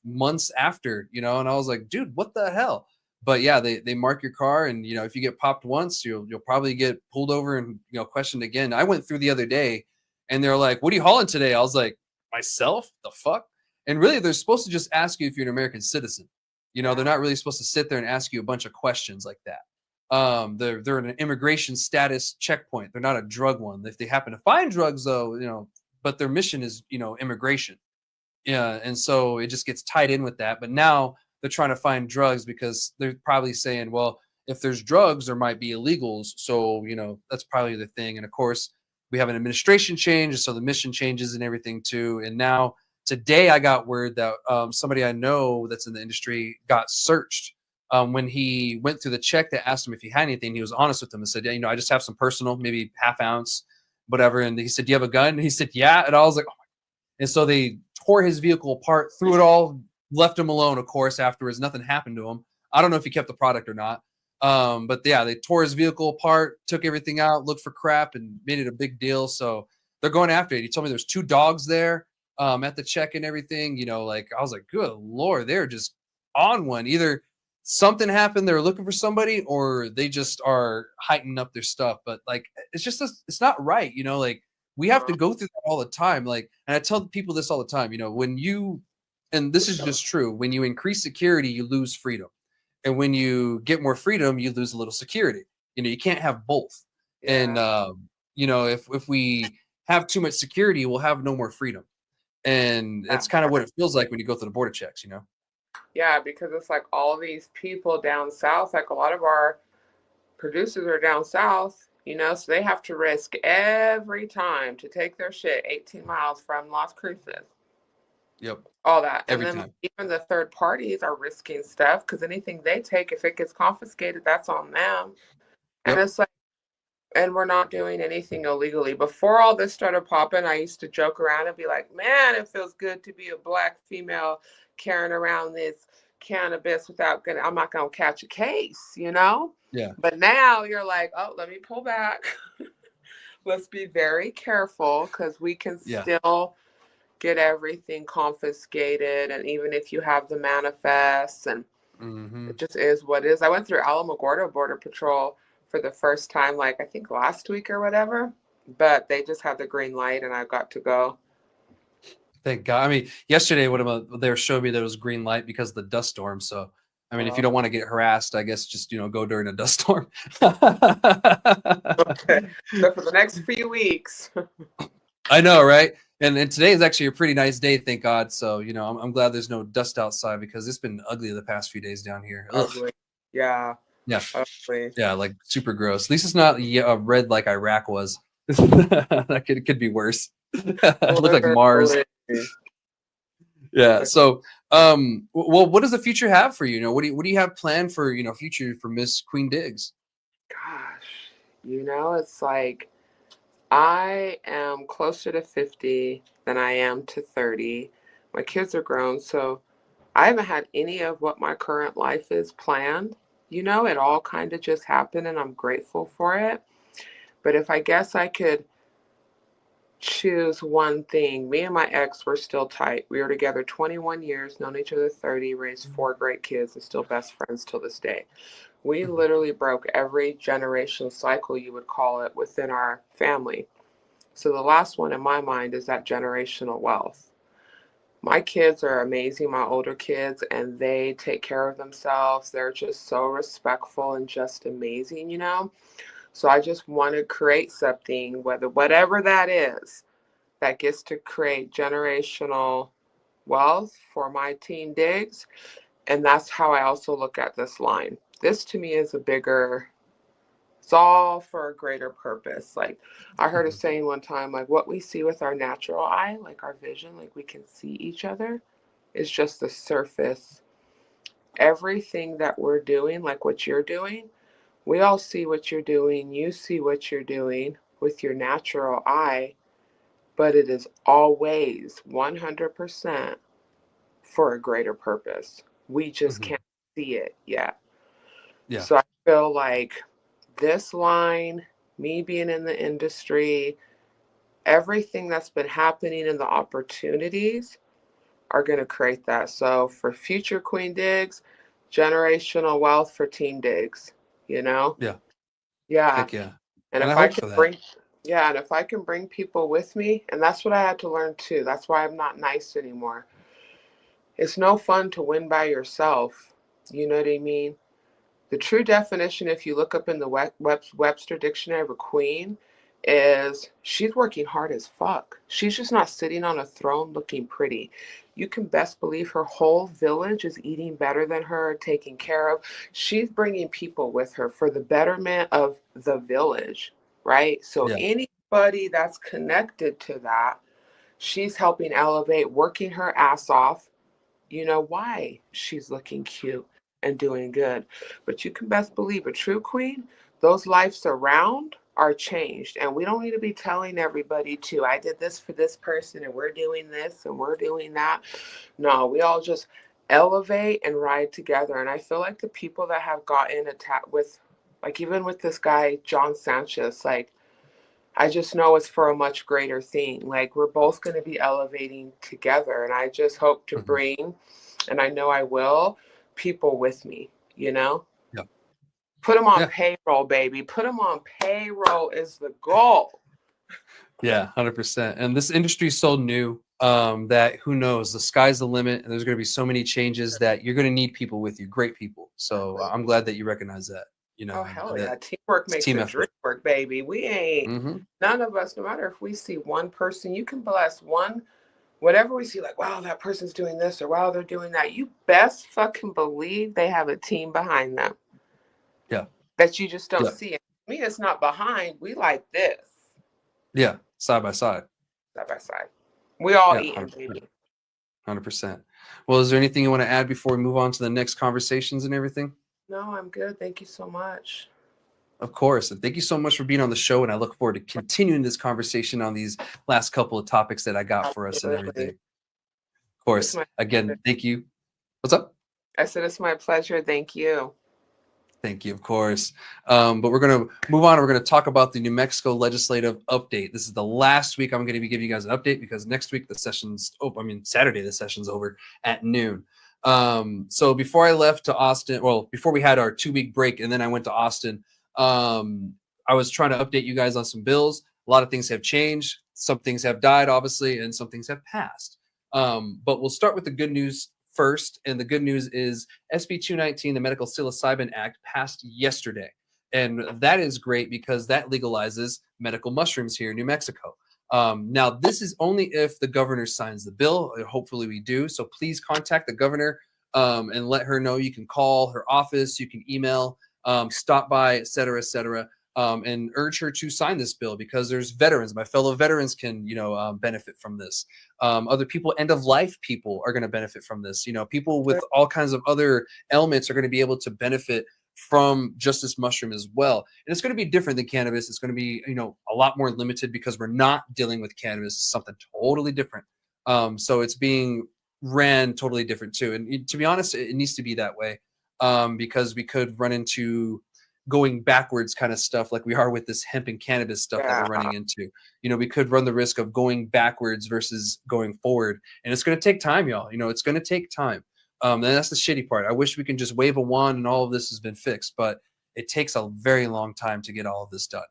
months after, and I was like, dude, what the hell? But yeah, they mark your car, and if you get popped once, you'll probably get pulled over and questioned again. I went through the other day, and they're like, "What are you hauling today?" I was like, "Myself? The fuck?" And really, they're supposed to just ask you if you're an American citizen. They're not really supposed to sit there and ask you a bunch of questions like that. They're an immigration status checkpoint. They're not a drug one. If they happen to find drugs, though, but their mission is immigration. Yeah, and so it just gets tied in with that. But now they're trying to find drugs because they're probably saying, well, if there's drugs, there might be illegals. So that's probably the thing. And of course, we have an administration change, so the mission changes and everything too. And now today, I got word that somebody I know that's in the industry got searched. When he went through the check, they asked him if he had anything. He was honest with them and said, yeah, I just have some personal, maybe half ounce, whatever. And he said, do you have a gun? And he said, yeah. And I was like, oh. And so they tore his vehicle apart, threw it all, left him alone, of course, afterwards. Nothing happened to him. I don't know if he kept the product or not. But yeah, they tore his vehicle apart, took everything out, looked for crap, and made it a big deal. So they're going after it. He told me there's 2 dogs there at the check and everything. Like I was like, good Lord, they're just on one. Either something happened, they're looking for somebody, or they just are heightening up their stuff. But like, it's just, it's not right. Like, we have to go through that all the time. Like, and I tell people this all the time, when you, and this is just true, when you increase security, you lose freedom. And when you get more freedom, you lose a little security. You can't have both. Yeah. And, if we have too much security, we'll have no more freedom. And that's kind of what it feels like when you go through the border checks, Yeah, because it's like all these people down south, like a lot of our producers are down south, so they have to risk every time to take their shit 18 miles from Las Cruces. Yep. All that. Every And then time. even the third parties are risking stuff because anything they take, if it gets confiscated, that's on them. And Yep. it's like, and we're not doing anything illegally. Before all this started popping, I used to joke around and be like, man, it feels good to be a Black female carrying around this cannabis I'm not gonna catch a case, Yeah. But now you're like, oh, let me pull back. Let's be very careful because we can Yeah. still get everything confiscated. And even if you have the manifests, and it just is what it is. I went through Alamogordo Border Patrol for the first time, like I think last week or whatever, but they just had the green light and I got to go. Thank God. I mean, yesterday, they were showing me that it was green light because of the dust storm. So, I mean, if you don't want to get harassed, I guess just, go during a dust storm. Okay. So for the next few weeks. I know, right? And today is actually a pretty nice day, thank God. So, I'm glad there's no dust outside because it's been ugly the past few days down here. Ugly. Yeah. Yeah. Ugly. Yeah, like super gross. At least it's not red like Iraq was. That could be worse. Look like Mars. Yeah. So, well, what does the future have for you? What do you have planned for future for Miss Queen Diggs? Gosh, it's like I am closer to 50 than I am to 30. My kids are grown, so I haven't had any of what my current life is planned. It all kind of just happened and I'm grateful for it. But if I guess I could choose one thing, me and my ex were still tight. We were together 21 years, known each other 30, raised 4 great kids, and still best friends till this day. We literally broke every generational cycle, you would call it, within our family. So the last one in my mind is that generational wealth. My kids are amazing, my older kids, and they take care of themselves. They're just so respectful and just amazing, So I just want to create something, whatever that is, that gets to create generational wealth for my team Diggs. And that's how I also look at this line. This to me is it's all for a greater purpose. Like I heard a saying one time, like what we see with our natural eye, like our vision, like we can see each other, is just the surface. Everything that we're doing, like what you're doing, we all see what you're doing. You see what you're doing with your natural eye. but it is always 100% for a greater purpose. We just Hmm. can't see it yet. Yeah. So I feel like this line, me being in the industry, everything that's been happening and the opportunities are going to create that. So for future Queen Digs, generational wealth for Team Digs, you know? Yeah. Yeah. Heck yeah. And And I if I hope can for that. bring, yeah, and if I can bring people with me, and that's what I had to learn too. That's why I'm not nice anymore. It's no fun to win by yourself. You know what I mean? The true definition, if you look up in the Webster Dictionary of a queen, is she's working hard as fuck. She's just not sitting on a throne looking pretty. You can best believe her whole village is eating better than her, taken care of. She's bringing people with her for the betterment of the village, right? So Yeah. anybody that's connected to that, she's helping elevate, working her ass off. You know why she's looking cute and doing good. But you can best believe a true queen, those lives around are changed. And we don't need to be telling everybody to, I did this for this person and we're doing this and we're doing that. No, we all just elevate and ride together. And I feel like the people that have gotten attacked with, like even with this guy, John Sanchez, like I just know it's for a much greater thing. Like we're both going to be elevating together. And I just hope to Hmm. bring, and I know I will, people with me, you know? Yeah. Put them on Yeah. payroll, baby. Put them on payroll is the goal. Yeah. 100%. And this industry is so new that who knows, the sky's the limit. And there's going to be so many changes that you're going to need people with you, great people. So I'm glad that you recognize that, Oh, and hell that yeah. Teamwork it's a makes team the effort. dream work, baby. We ain't, Hmm. none of us, no matter if we see one person, you can bless one, whatever we see, like, wow, that person's doing this or wow, they're doing that. You best fucking believe they have a team behind them Yeah. that you just don't Yeah. see. And me, it's not behind. We like this Yeah. Side by side. side by side. We all Yeah. eating, 100%. baby. 100%. Well, is there anything you want to add before we move on to the next conversations and everything? No, I'm good. Thank you so much. Of course. And thank you so much for being on the show. And I look forward to continuing this conversation on these last couple of topics that I got for us and everything. Absolutely. Of It's course. my pleasure. Again, thank you. What's up? I said it's my pleasure. Thank you. Thank you, of course. But we're going to move on. We're going to talk about the New Mexico legislative update. This is the last week I'm going to be giving you guys an update because next week the session's Saturday the session's over at noon. So before I left to Austin, well, before we had our 2-week break and then I went to Austin, I was trying to update you guys on some bills. A lot of things have changed. Some things have died, obviously, and some things have passed. But we'll start with the good news first. And the good news is SB 219, the Medical Psilocybin Act, passed yesterday. And that is great because that legalizes medical mushrooms here in New Mexico. Now, this is only if the governor signs the bill. Hopefully we do. So please contact the governor and let her know. You can call her office, you can email, stop by, et cetera, and urge her to sign this bill because there's veterans. My fellow veterans can, benefit from this. Other people, end of life people, are going to benefit from this. People with all kinds of other ailments are going to be able to benefit from just this mushroom as well. And it's going to be different than cannabis. It's going to be, a lot more limited because we're not dealing with cannabis. It's something totally different. So it's being ran totally different too. And to be honest, it needs to be that way because we could run into going backwards kind of stuff like we are with this hemp and cannabis stuff that we're Yeah. running into. We could run the risk of going backwards versus going forward. And it's going to take time, y'all. It's going to take time. And that's the shitty part. I wish we can just wave a wand and all of this has been fixed, but it takes a very long time to get all of this done.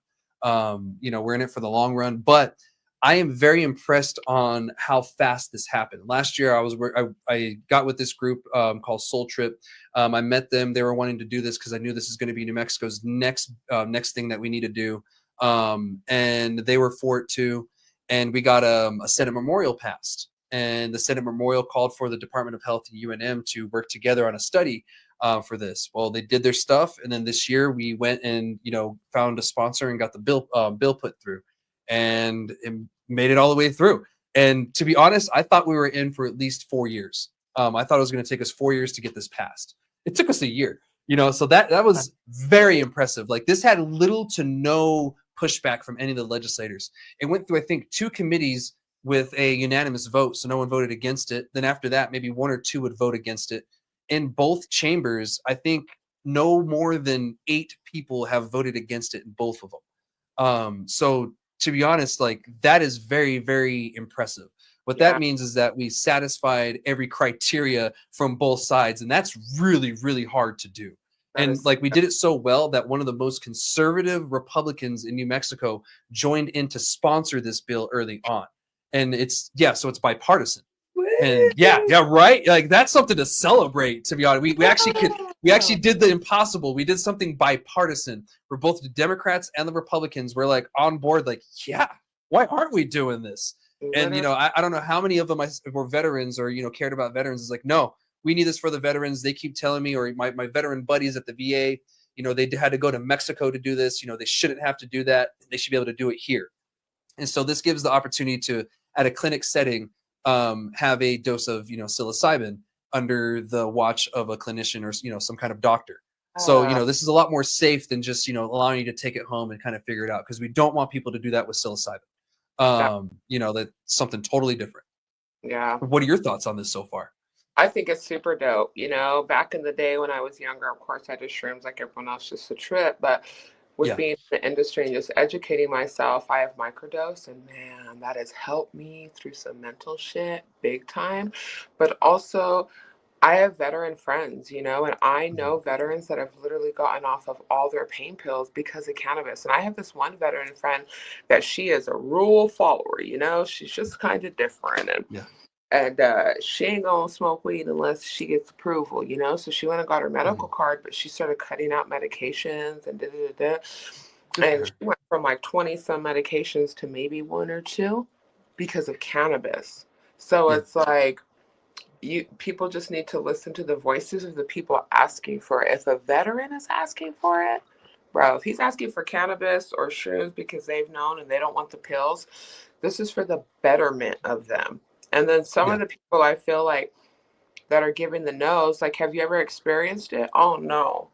We're in it for the long run, but I am very impressed on how fast this happened. Last year, I got with this group called Soul Trip. I met them. They were wanting to do this because I knew this is going to be New Mexico's next thing that we need to do, and they were for it too. And we got a Senate memorial passed, and the Senate memorial called for the Department of Health and UNM to work together on a study for this. Well, they did their stuff, and then this year we went and found a sponsor and got the bill put through. And it made it all the way through. And to be honest, I thought we were in for at least 4 years. I thought it was going to take us 4 years to get this passed. It took us a year, so that was very impressive. Like this had little to no pushback from any of the legislators. It went through, I think, 2 committees with a unanimous vote, so no one voted against it. Then after that, maybe 1 or 2 would vote against it. In both chambers, I think no more than 8 people have voted against it in both of them. So to be honest, like, that is very, very impressive. What Yeah, that means is that we satisfied every criteria from both sides, and that's really, really hard to do. that And is like, we did it so well that one of the most conservative Republicans in New Mexico joined in to sponsor this bill early on. And so it's bipartisan. And yeah, right. Like, that's something to celebrate, to be honest. We actually did the impossible. We did something bipartisan where both the Democrats and the Republicans were like on board, like, yeah, why aren't we doing this? And I don't know how many of them were veterans or cared about veterans. It's like, no, we need this for the veterans. They keep telling me, or my veteran buddies at the VA, they had to go to Mexico to do this. They shouldn't have to do that. They should be able to do it here. And so this gives the opportunity to, at a clinic setting, have a dose of psilocybin under the watch of a clinician or some kind of doctor. So this is a lot more safe than just allowing you to take it home and kind of figure it out, because we don't want people to do that with psilocybin. That's something totally different. yeah. What are your thoughts on this so far? I think it's super dope. Back in the day when I was younger, of course, I did shrooms like everyone else, just a trip. But with being in the industry and just educating myself, I have microdose, and man, that has helped me through some mental shit big time. But also, I have veteran friends, and I know veterans that have literally gotten off of all their pain pills because of cannabis. And I have this one veteran friend that she is a rule follower, she's just kind of different. And she ain't gonna smoke weed unless she gets approval, So she went and got her medical card, but she started cutting out medications and And she went from like 20 some medications to maybe 1 or 2 because of cannabis. So it's like, people just need to listen to the voices of the people asking for it. If a veteran is asking for it, bro, if he's asking for cannabis or shrooms because they've known and they don't want the pills, this is for the betterment of them. And then some of the people I feel like that are giving the no's, like, have you ever experienced it? Oh, no.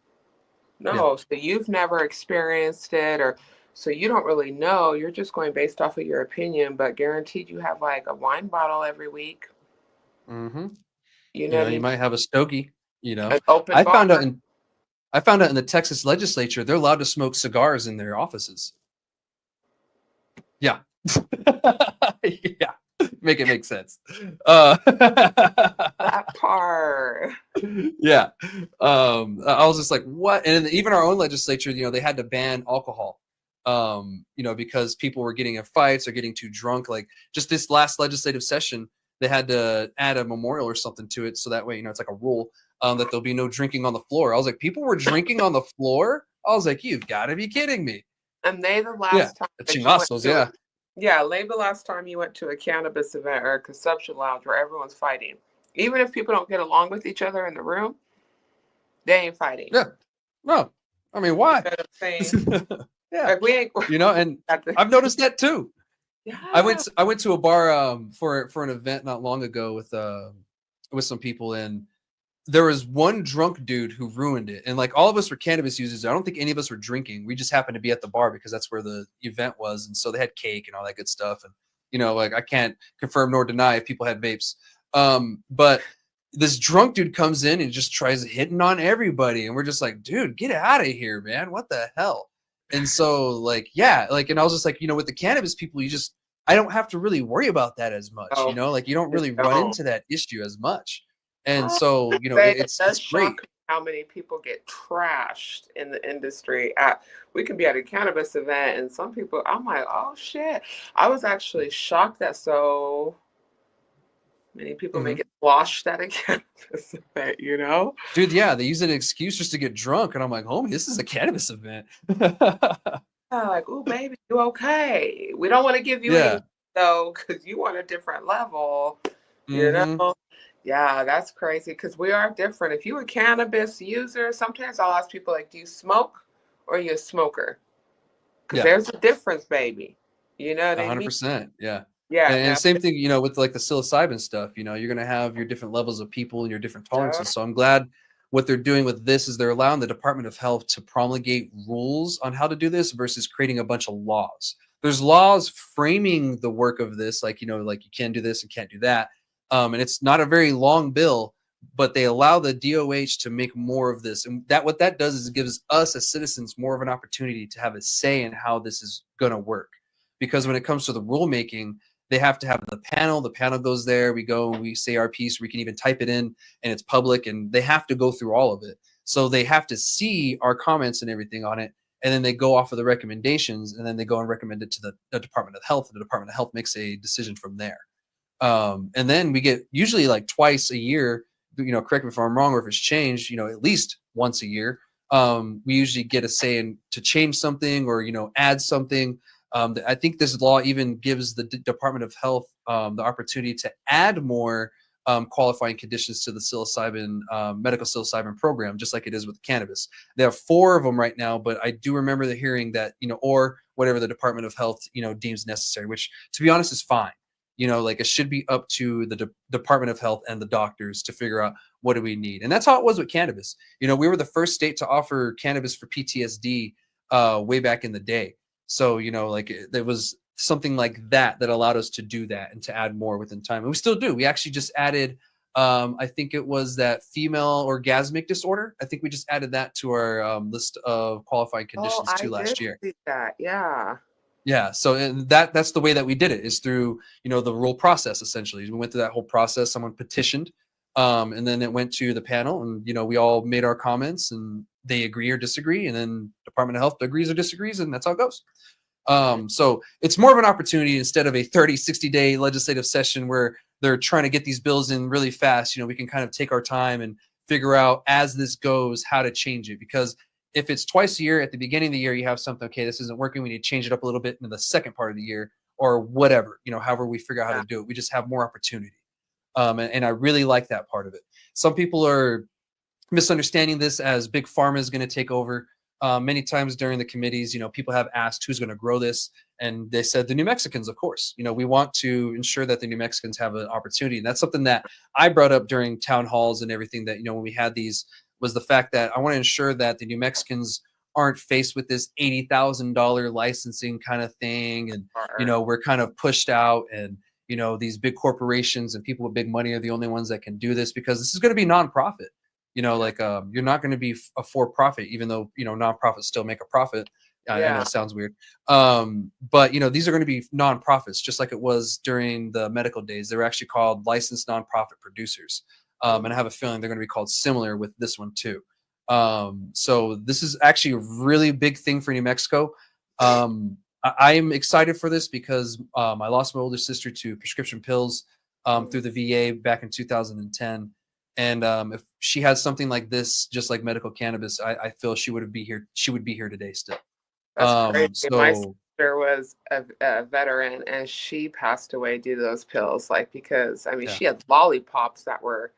So you've never experienced it, or so you don't really know. You're just going based off of your opinion, but guaranteed you have like a wine bottle every week. Mm-hmm. You know what I mean? You might have a stogie. An open I bar. found out in the Texas legislature, they're allowed to smoke cigars in their offices. Yeah. Yeah. Make it make sense. That part. Yeah. I was just like, what? And even our own legislature, they had to ban alcohol, because people were getting in fights or getting too drunk. Like, just this last legislative session, they had to add a memorial or something to it. So that way, it's like a rule that there'll be no drinking on the floor. I was like, people were drinking on the floor? I was like, you've got to be kidding me. And they the last time that Chingazos, the last time you went to a cannabis event or a consumption lounge where everyone's fighting. Even if people don't get along with each other in the room, they ain't fighting. Yeah. No. I mean, why? You know what I'm saying? Yeah. Like, we ain't, and I've noticed that too. Yeah. I went to a bar for an event not long ago with some people, and there was one drunk dude who ruined it. And like, all of us were cannabis users. I don't think any of us were drinking. We just happened to be at the bar because that's where the event was. And so they had cake and all that good stuff. And, like, I can't confirm nor deny if people had vapes. But this drunk dude comes in and just tries hitting on everybody. And we're just like, dude, get out of here, man. What the hell? And so like, and I was just like, with the cannabis people, I don't have to really worry about that as much, like, you don't really run into that issue as much. And so, it's great how many people get trashed in the industry. We can be at a cannabis event, and some people, I'm like, oh shit. I was actually shocked that so many people may get washed at a cannabis event, Dude, they use an excuse just to get drunk. And I'm like, homie, this is a cannabis event. Like, oh, baby, you okay? We don't want to give you any, though, because you want a different level, Yeah, that's crazy, because we are different. If you're a cannabis user, sometimes I'll ask people, like, do you smoke or are you a smoker? Because there's a difference, baby. You know what I mean? 100%. Yeah. Yeah. And same thing, with like the psilocybin stuff, you're going to have your different levels of people and your different tolerances. So I'm glad what they're doing with this is they're allowing the Department of Health to promulgate rules on how to do this versus creating a bunch of laws. There's laws framing the work of this, like, you know, like you can do this and can't do that. And it's not a very long bill, but they allow the DOH to make more of this. And that what that does is it gives us as citizens more of an opportunity to have a say in how this is going to work. Because when it comes to the rulemaking, they have to have the panel. The panel goes there. We go and we say our piece. We can even type it in and it's public, and they have to go through all of it. So they have to see our comments and everything on it. And then they go off of the recommendations, and then they go and recommend it to the Department of Health. And the Department of Health makes a decision from there. And then we get usually like twice a year, you know, correct me if I'm wrong or if it's changed, you know, at least once a year. We usually get a say in to change something or, you know, add something. I think this law even gives the Department of Health the opportunity to add more qualifying conditions to the psilocybin medical psilocybin program, just like it is with cannabis. They have 4 of them right now, but I do remember the hearing that, you know, or whatever the Department of Health, you know, deems necessary, which to be honest is fine. You know, like it should be up to the Department of Health and the doctors to figure out what do we need. And that's how it was with cannabis. You know, we were the first state to offer cannabis for PTSD way back in the day. So, you know, like there was something like that that allowed us to do that and to add more within time. And we still do. We actually just added, I think it was that female orgasmic disorder. I think we just added that to our list of qualifying conditions too last year. See that. Yeah. Yeah. So and that's the way that we did it, is through, you know, the rule process. Essentially, we went through that whole process. Someone petitioned, and then it went to the panel, and, you know, we all made our comments, and they agree or disagree, and then Department of Health agrees or disagrees, and that's how it goes. So it's more of an opportunity instead of a 30, 60-day legislative session where they're trying to get these bills in really fast. You know, we can kind of take our time and figure out as this goes how to change it. Because if it's twice a year, at the beginning of the year, you have something, okay, this isn't working, we need to change it up a little bit in the second part of the year or whatever, you know, however we figure out how to do it. We just have more opportunity. And I really like that part of it. Some people are misunderstanding this as big pharma is going to take over. Many times during the committees, you know, people have asked who's going to grow this, and they said the New Mexicans, of course. You know, we want to ensure that the New Mexicans have an opportunity, and that's something that I brought up during town halls and everything. That, you know, when we had these, was the fact that I want to ensure that the New Mexicans aren't faced with this $80,000 licensing kind of thing, and, you know, we're kind of pushed out, and, you know, these big corporations and people with big money are the only ones that can do this, because this is going to be nonprofit. You know, like you're not going to be a for-profit, even though, you know, nonprofits still make a profit. I know it sounds weird. But, you know, these are going to be nonprofits, just like it was during the medical days. They were actually called licensed nonprofit producers. And I have a feeling they're going to be called similar with this one too. So this is actually a really big thing for New Mexico. I am excited for this because I lost my older sister to prescription pills through the VA back in 2010. And if she had something like this, just like medical cannabis, I feel she would be here. She would be here today still. That's crazy. My sister was a veteran, and she passed away due to those pills. Like, because I mean, she had lollipops that were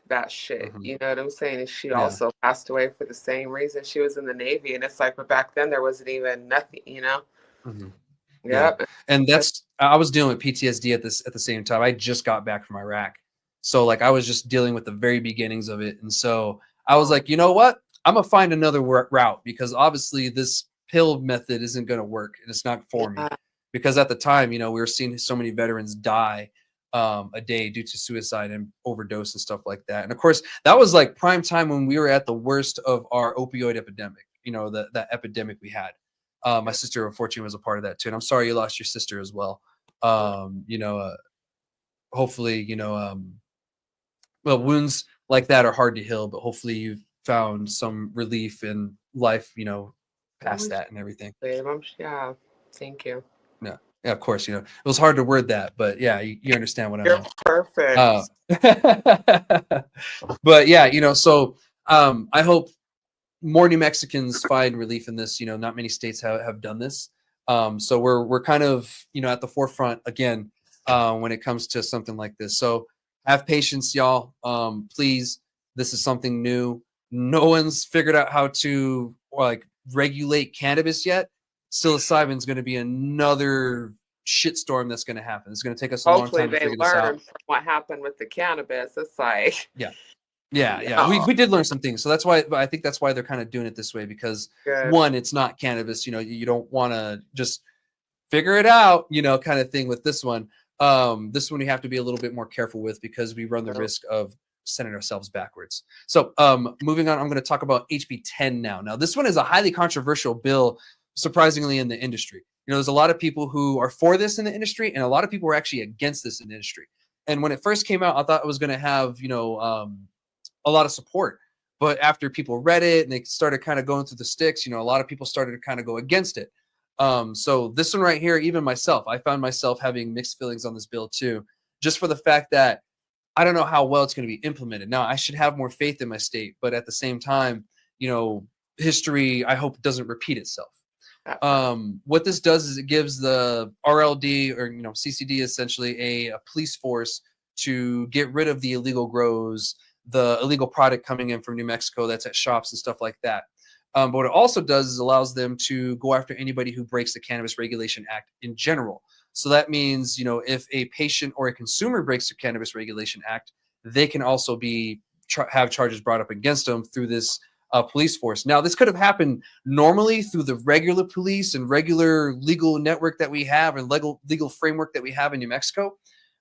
that shit. You know what I'm saying? And she also passed away for the same reason. She was in the Navy, and it's like, but back then there wasn't even nothing. You know? Yeah. And I was dealing with PTSD at the same time. I just got back from Iraq. So like I was just dealing with the very beginnings of it. And so I was like, you know what? I'm going to find another route, because obviously this pill method isn't going to work, and it's not for me. Because at the time, you know, we were seeing so many veterans die a day due to suicide and overdose and stuff like that. And of course, that was like prime time when we were at the worst of our opioid epidemic, you know, that epidemic we had. My sister, unfortunately, was a part of that too. And I'm sorry you lost your sister as well. You know, hopefully, you know, well, wounds like that are hard to heal, but hopefully you've found some relief in life, you know, past that and everything. Yeah, thank you. Yeah, yeah, of course. You know, it was hard to word that, but yeah, you understand what I mean. Perfect. But yeah, you know, so I hope more New Mexicans find relief in this. You know, not many states have done this. So we're kind of, you know, at the forefront again when it comes to something like this. So have patience, y'all. Please, this is something new. No one's figured out how to like regulate cannabis yet. Psilocybin is going to be another shitstorm that's going to happen. It's going to take us a long time to figure this out. Hopefully they learn from what happened with the cannabis. It's like, yeah, Yeah. We No. did learn some things. So that's why, but I think that's why they're kind of doing it this way, because Good. one, it's not cannabis. You know, you don't want to just figure it out, you know, kind of thing with this one. This one you have to be a little bit more careful with, because we run the No. risk of sending ourselves backwards. So moving on, I'm going to talk about HB 10 now. Now, this one is a highly controversial bill, surprisingly, in the industry. You know, there's a lot of people who are for this in the industry, and a lot of people are actually against this in the industry. And when it first came out, I thought it was going to have, you know, a lot of support. But after people read it and they started kind of going through the sticks, you know, a lot of people started to kind of go against it. So this one right here, even myself, I found myself having mixed feelings on this bill too, just for the fact that I don't know how well it's going to be implemented. Now, I should have more faith in my state, but at the same time, you know, history, I hope, doesn't repeat itself. What this does is it gives the RLD, or, you know, CCD, essentially a police force to get rid of the illegal grows, the illegal product coming in from New Mexico that's at shops and stuff like that. But what it also does is allows them to go after anybody who breaks the Cannabis Regulation Act in general. So that means, you know, if a patient or a consumer breaks the Cannabis Regulation Act, they can also be have charges brought up against them through this police force. Now, this could have happened normally through the regular police and regular legal network that we have and legal framework that we have in New Mexico.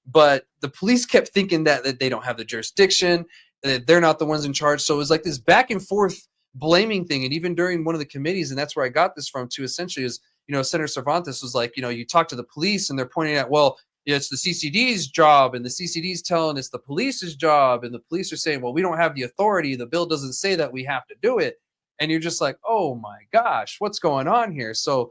But the police kept thinking that they don't have the jurisdiction, that they're not the ones in charge. So it was like this back and forth blaming thing. And even during one of the committees, and that's where I got this from too, essentially, is, you know, Senator Cervantes was like, you know, you talk to the police and they're pointing at, well, yeah, it's the CCD's job, and the CCD's telling it's the police's job, and the police are saying, well, we don't have the authority. The bill doesn't say that we have to do it. And you're just like, oh my gosh, what's going on here? So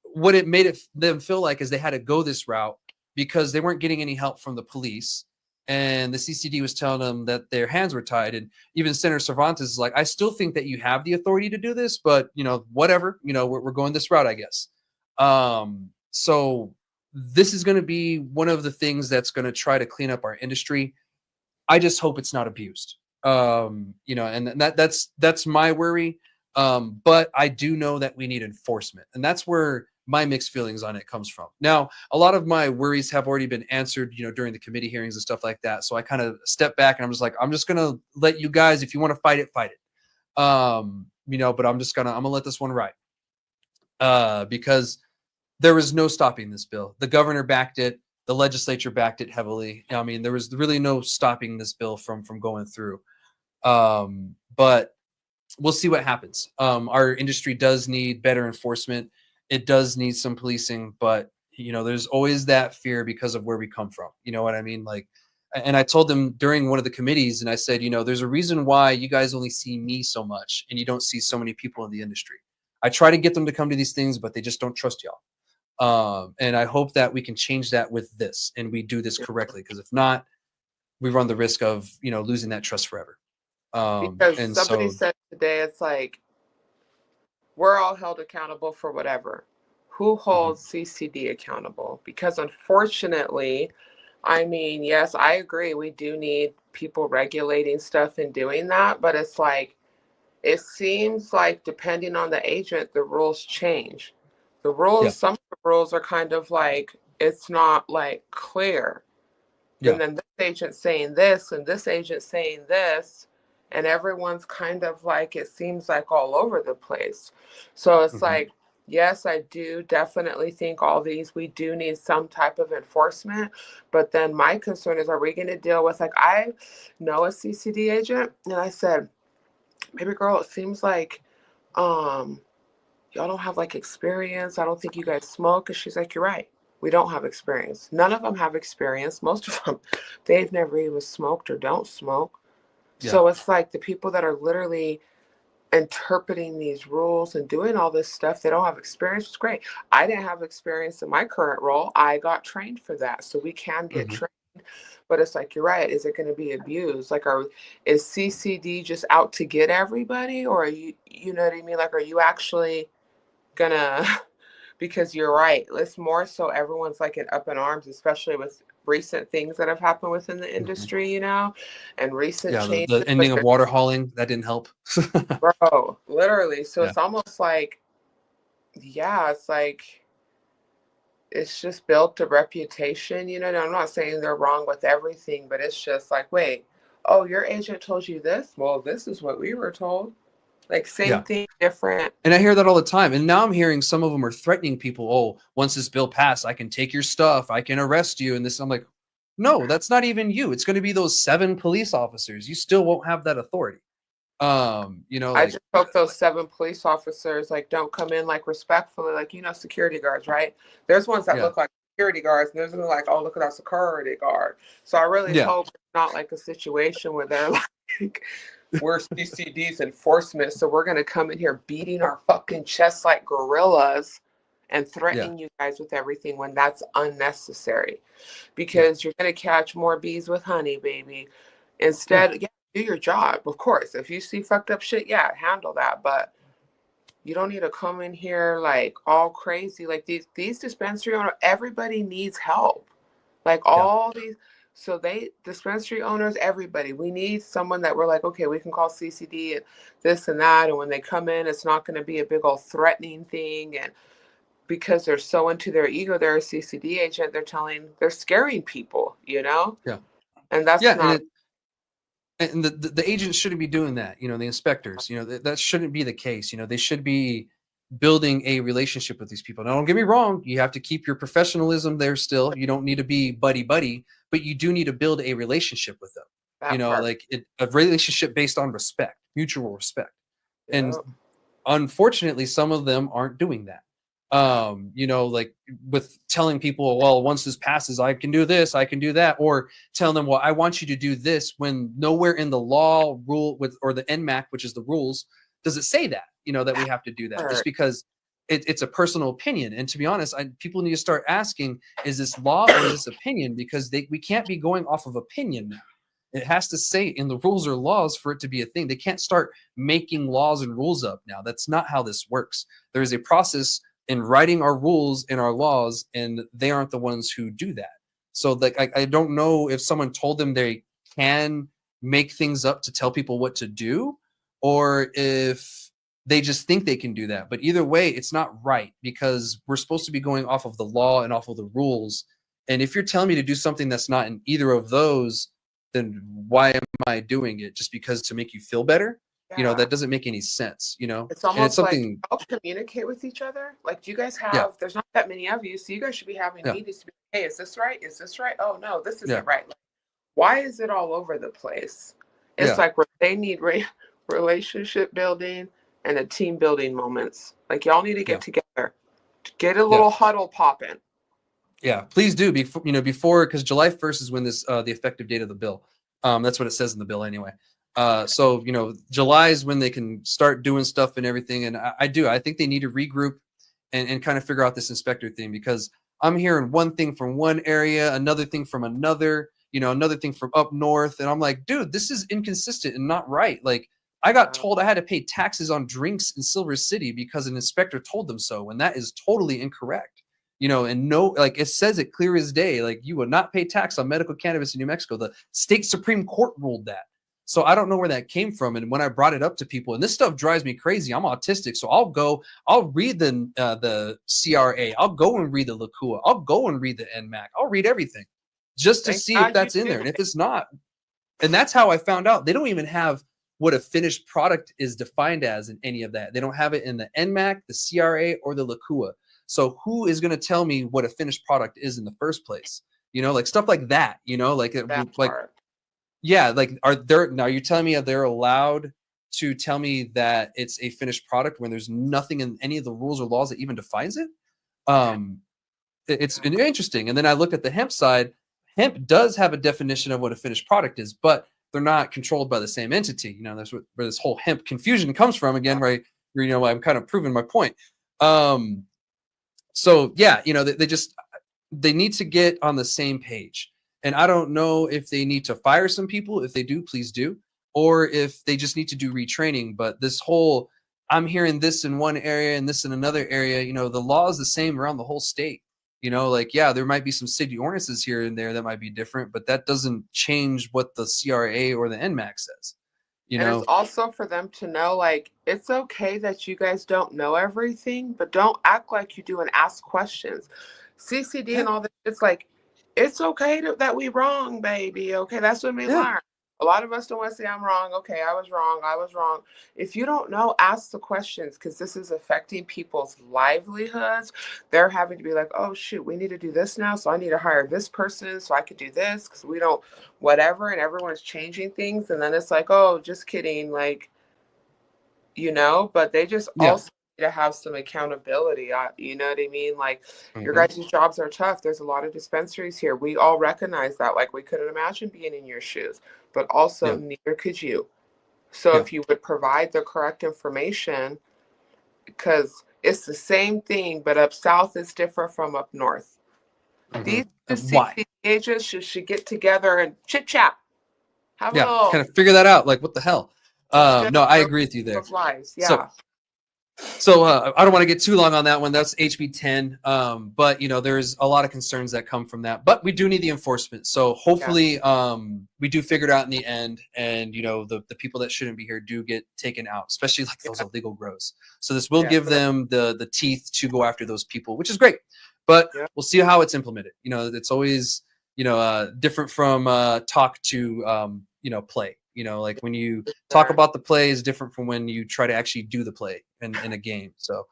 what it made them feel like is they had to go this route because they weren't getting any help from the police. And the CCD was telling them that their hands were tied. And even Senator Cervantes is like, I still think that you have the authority to do this, but, you know, whatever, you know, we're going this route, I guess. So this is going to be one of the things that's going to try to clean up our industry. I just hope it's not abused. You know, and that's my worry. But I do know that we need enforcement, and that's where my mixed feelings on it comes from. Now, a lot of my worries have already been answered, you know, during the committee hearings and stuff like that. So I kind of step back and I'm just like, I'm just gonna let you guys, if you want to fight it, fight it. You know, but I'm gonna let this one ride. Because there was no stopping this bill. The governor backed it. The legislature backed it heavily. I mean, there was really no stopping this bill from going through. But we'll see what happens. Our industry does need better enforcement. It does need some policing, but, you know, there's always that fear because of where we come from. You know what I mean? Like, and I told them during one of the committees, and I said, you know, there's a reason why you guys only see me so much and you don't see so many people in the industry. I try to get them to come to these things, but they just don't trust y'all. And I hope that we can change that with this and we do this correctly, because if not, we run the risk of, you know, losing that trust forever. Because And somebody so, said today, it's like, we're all held accountable for whatever. Who mhm, holds CCD accountable? Because unfortunately, I mean, yes, I agree. We do need people regulating stuff and doing that. But it's like, it seems like depending on the agent, the rules change. The yeah, rules, some of the rules are kind of like, it's not like clear. And yeah, then this agent saying this and this agent saying this, and everyone's kind of like, it seems like all over the place. So it's mhm, like, yes, I do definitely think all these, we do need some type of enforcement. But then my concern is, are we going to deal with, like, I know a CCD agent, and I said, baby girl, it seems like um y'all don't have like experience. I don't think you guys smoke. And she's like, you're right. We don't have experience. None of them have experience. Most of them, they've never even smoked or don't smoke. yeah, So it's like the people that are literally interpreting these rules and doing all this stuff, they don't have experience. It's great. I didn't have experience in my current role. I got trained for that. So we can get mhm. trained. But it's like, you're right. Is it going to be abused? Like, is CCD just out to get everybody? Or are you know what I mean? Like, are you actually gonna because you're right. It's more so everyone's like up in arms, especially with recent things that have happened within the Mhm. industry, you know, and recent Yeah, changes. the ending of water hauling, that didn't help. Bro, literally. So Yeah. it's almost like, yeah, it's like it's just built a reputation, you know. And I'm not saying they're wrong with everything, but it's just like, wait, oh, your agent told you this? Well, this is what we were told. Like, same Yeah. thing, different. And I hear that all the time. And now I'm hearing some of them are threatening people. Oh, once this bill passed, I can take your stuff. I can arrest you. And this, I'm like, no, that's not even you. It's going to be those 7 police officers. You still won't have that authority. You know, I like, just hope those 7 police officers like don't come in like respectfully, like, you know, security guards, right? There's ones that yeah, look like security guards, and there's ones like, oh, look at that security guard. So I really yeah, hope it's not like a situation where they're like, we're CCD's enforcement, so we're gonna come in here beating our fucking chests like gorillas and yeah, threatening you guys with everything when that's unnecessary. yeah, Because you're gonna catch more bees with honey, baby. yeah, Instead, yeah, do your job. Of course, if you see fucked up shit, yeah, handle that. But you don't need to come in here like all crazy. Like these dispensary owners, everybody needs help. Like yeah, all these, so they dispensary owners, everybody. We need someone that we're like, okay, we can call CCD and this and that. And when they come in, it's not going to be a big old threatening thing. And because they're so into their ego, they're a CCD agent. They're scaring people, you know, yeah, and that's yeah. not. And the agents shouldn't be doing that. You know, the inspectors, you know, that shouldn't be the case. You know, they should be building a relationship with these people. Now, don't get me wrong. You have to keep your professionalism there still. You don't need to be buddy buddy, but you do need to build a relationship with them. You That know, part. like a relationship based on respect, mutual respect. And Yeah. unfortunately, some of them aren't doing that. You know, like with telling people, well, once this passes, I can do this, I can do that, or telling them, well, I want you to do this, when nowhere in the law rule with or the NMAC, which is the rules, does it say that, you know, that we have to do that, just Part. because it's a personal opinion. And to be honest, people need to start asking, is this law or is this opinion? Because we can't be going off of opinion now. It has to say in the rules or laws for it to be a thing. They can't start making laws and rules up now. That's not how this works. There is a process in writing our rules and our laws, and they aren't the ones who do that. So like I don't know if someone told them they can make things up to tell people what to do, or if they just think they can do that. But either way, it's not right, because we're supposed to be going off of the law and off of the rules. And if you're telling me to do something that's not in either of those, then why am I doing it? Just because to make you feel better? You know, Yeah. that doesn't make any sense, you know? It's And it's almost like something, help communicate with each other. Like, do you guys yeah, have, there's not that many of you, so you guys should be having yeah, meetings to be, hey, is this right? Is this right? Oh, no, this yeah, isn't right. Like, why is it all over the place? It's yeah, like where they need relationship building and a team building moments. Like, y'all need to yeah, get together, get a yeah. little huddle popping. Yeah, please do before, you know, before, because July 1st is when this the effective date of the bill. That's what it says in the bill anyway. So you know, July is when they can start doing stuff and everything. And I think they need to regroup and kind of figure out this inspector thing, because I'm hearing one thing from one area, another thing from another, you know, another thing from up north, and I'm like, dude, this is inconsistent and not right. Like, I got told I had to pay taxes on drinks in Silver City because an inspector told them so, and that is totally incorrect. You know, and no, like it says it clear as day, like you will not pay tax on medical cannabis in New Mexico. The state Supreme Court ruled that. So I don't know where that came from. And when I brought it up to people, and this stuff drives me crazy. I'm autistic, so I'll read the CRA, I'll go and read the LACUA, I'll go and read the NMAC, I'll read everything just to Thank see if God you that's in do there. And if it. it's not, and that's how I found out they don't even have what a finished product is defined as in any of that. They don't have it in the NMAC, the CRA, or the LACUA. So who is going to tell me what a finished product is in the first place? You know, like stuff like that. You know, That like part. yeah, like are there now? You're telling me they're allowed to tell me that it's a finished product when there's nothing in any of the rules or laws that even defines it? Um, it's interesting. And then I looked at the hemp side. Hemp does have a definition of what a finished product is, but they're not controlled by the same entity. You know, that's where this whole hemp confusion comes from again, right? You know, I'm kind of proving my point. So yeah, you know, they need to get on the same page. And I don't know if they need to fire some people. If they do, please do. Or if they just need to do retraining. But this whole, I'm hearing this in one area and this in another area, you know, the law is the same around the whole state. You know, like, yeah, there might be some city ordinances here and there that might be different, but that doesn't change what the CRA or the NMAC says, you And it's know? also for them to know, like, it's okay that you guys don't know everything, but don't act like you do and ask questions. CCD Yeah, and all that, it's like, it's okay that we wrong, baby. Okay, that's when we yeah, learn. A lot of us don't want to say I'm wrong. Okay, I was wrong. I was wrong. If you don't know, ask the questions, because this is affecting people's livelihoods. They're having to be like, oh, shoot, we need to do this now. So I need to hire this person so I could do this because we don't, whatever. And everyone's changing things. And then it's like, oh, just kidding. Like, but they just Yeah. also need to have some accountability. You know what I mean? Like, your Hmm. guys' jobs are tough. There's a lot of dispensaries here. We all recognize that. Like, we couldn't imagine being in your shoes, but also Yeah. neither could you. So Yeah. if you would provide the correct information, because it's the same thing, but up south is different from up north. Hmm. These Why? CC agents should get together and chit chat, have a Yeah. little, Kind of figure that out. Like, what the hell? instead No, of I ruining agree with you there. people's lives. So, Yeah. I don't want to get too long on that one. That's HB 10. But there's a lot of concerns that come from that. But we do need the enforcement. So Yeah. hopefully, we do figure it out in the end, and the people that shouldn't be here do get taken out, especially like those illegal grows. So this will Yeah. give them the teeth to go after those people, which is great. But Yeah. we'll see how it's implemented. It's always different from talk to play. Like when you talk about the play is different from when you try to actually do the play in a game. So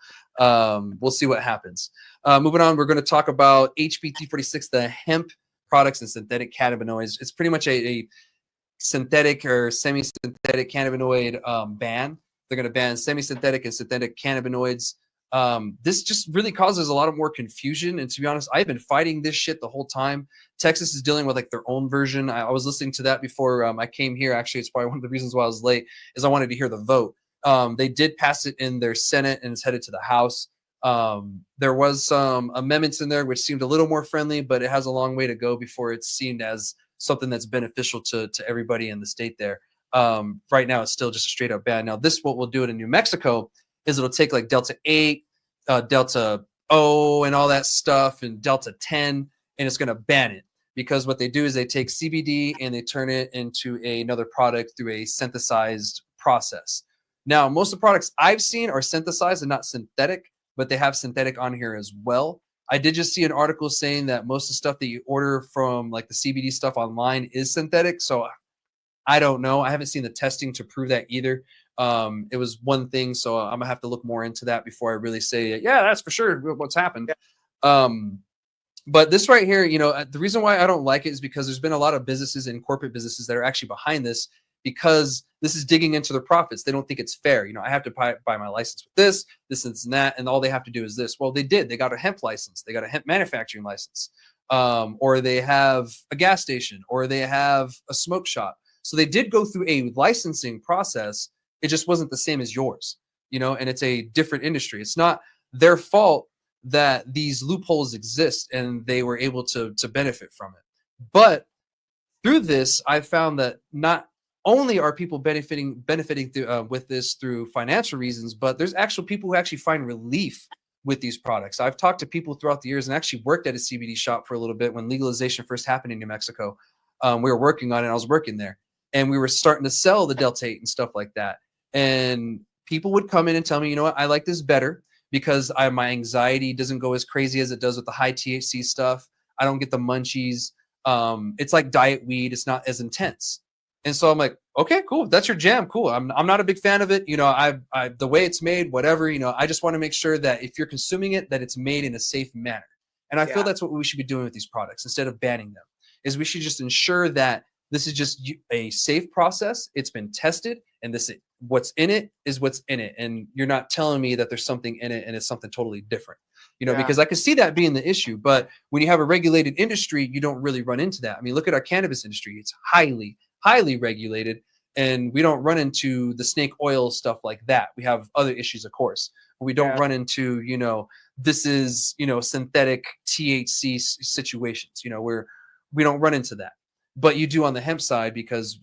we'll see what happens. Moving on, we're going to talk about HB 346, the hemp products and synthetic cannabinoids. It's pretty much a synthetic or semi-synthetic cannabinoid ban. They're going to ban semi-synthetic and synthetic cannabinoids. This just really causes a lot of more confusion. And to be honest, I've been fighting this shit the whole time. Texas is dealing with like their own version. I was listening to that before I came here. Actually, it's probably one of the reasons why I was late is I wanted to hear the vote. They did pass it in their Senate and it's headed to the House. There was some amendments in there which seemed a little more friendly, but it has a long way to go before it's seen as something that's beneficial to everybody in the state there. Right now, it's still just a straight up ban. Now, what we'll do it in New Mexico is it'll take like Delta 8, Delta O, and all that stuff, and Delta 10, and it's going to ban it. Because what they do is they take CBD and they turn it into another product through a synthesized process. Now, most of the products I've seen are synthesized and not synthetic, but they have synthetic on here as well. I did just see an article saying that most of the stuff that you order from like the CBD stuff online is synthetic. So I don't know. I haven't seen the testing to prove that either. It was one thing, so I'm gonna have to look more into that before I really say, yeah, that's for sure what's happened. But this right here, the reason why I don't like it is because there's been a lot of businesses and corporate businesses that are actually behind this because this is digging into their profits. They don't think it's fair. I have to buy my license with this and that, and all they have to do is this. Well, they did. They got a hemp license. They got a hemp manufacturing license, or they have a gas station, or they have a smoke shop. So they did go through a licensing process. It just wasn't the same as yours, and it's a different industry. It's not their fault that these loopholes exist and they were able to benefit from it. But through this, I found that not only are people benefiting through, with this through financial reasons, but there's actual people who actually find relief with these products. I've talked to people throughout the years and actually worked at a CBD shop for a little bit when legalization first happened in New Mexico. We were working on it. I was working there and we were starting to sell the Delta 8 and stuff like that. And people would come in and tell me, you know what, I like this better because my anxiety doesn't go as crazy as it does with the high THC stuff. I don't get the munchies. It's like diet weed. It's not as intense. And so I'm like, okay, cool. If that's your jam. Cool. I'm not a big fan of it. The way it's made, whatever, I just want to make sure that if you're consuming it, that it's made in a safe manner. And I feel that's what we should be doing with these products instead of banning them, is we should just ensure that this is just a safe process. It's been tested and what's in it is what's in it. And you're not telling me that there's something in it and it's something totally different, because I could see that being the issue. But when you have a regulated industry, you don't really run into that. I mean, look at our cannabis industry. It's highly, highly regulated and we don't run into the snake oil stuff like that. We have other issues, of course, but we don't run into, this is, synthetic THC situations, where we don't run into that. But you do on the hemp side because,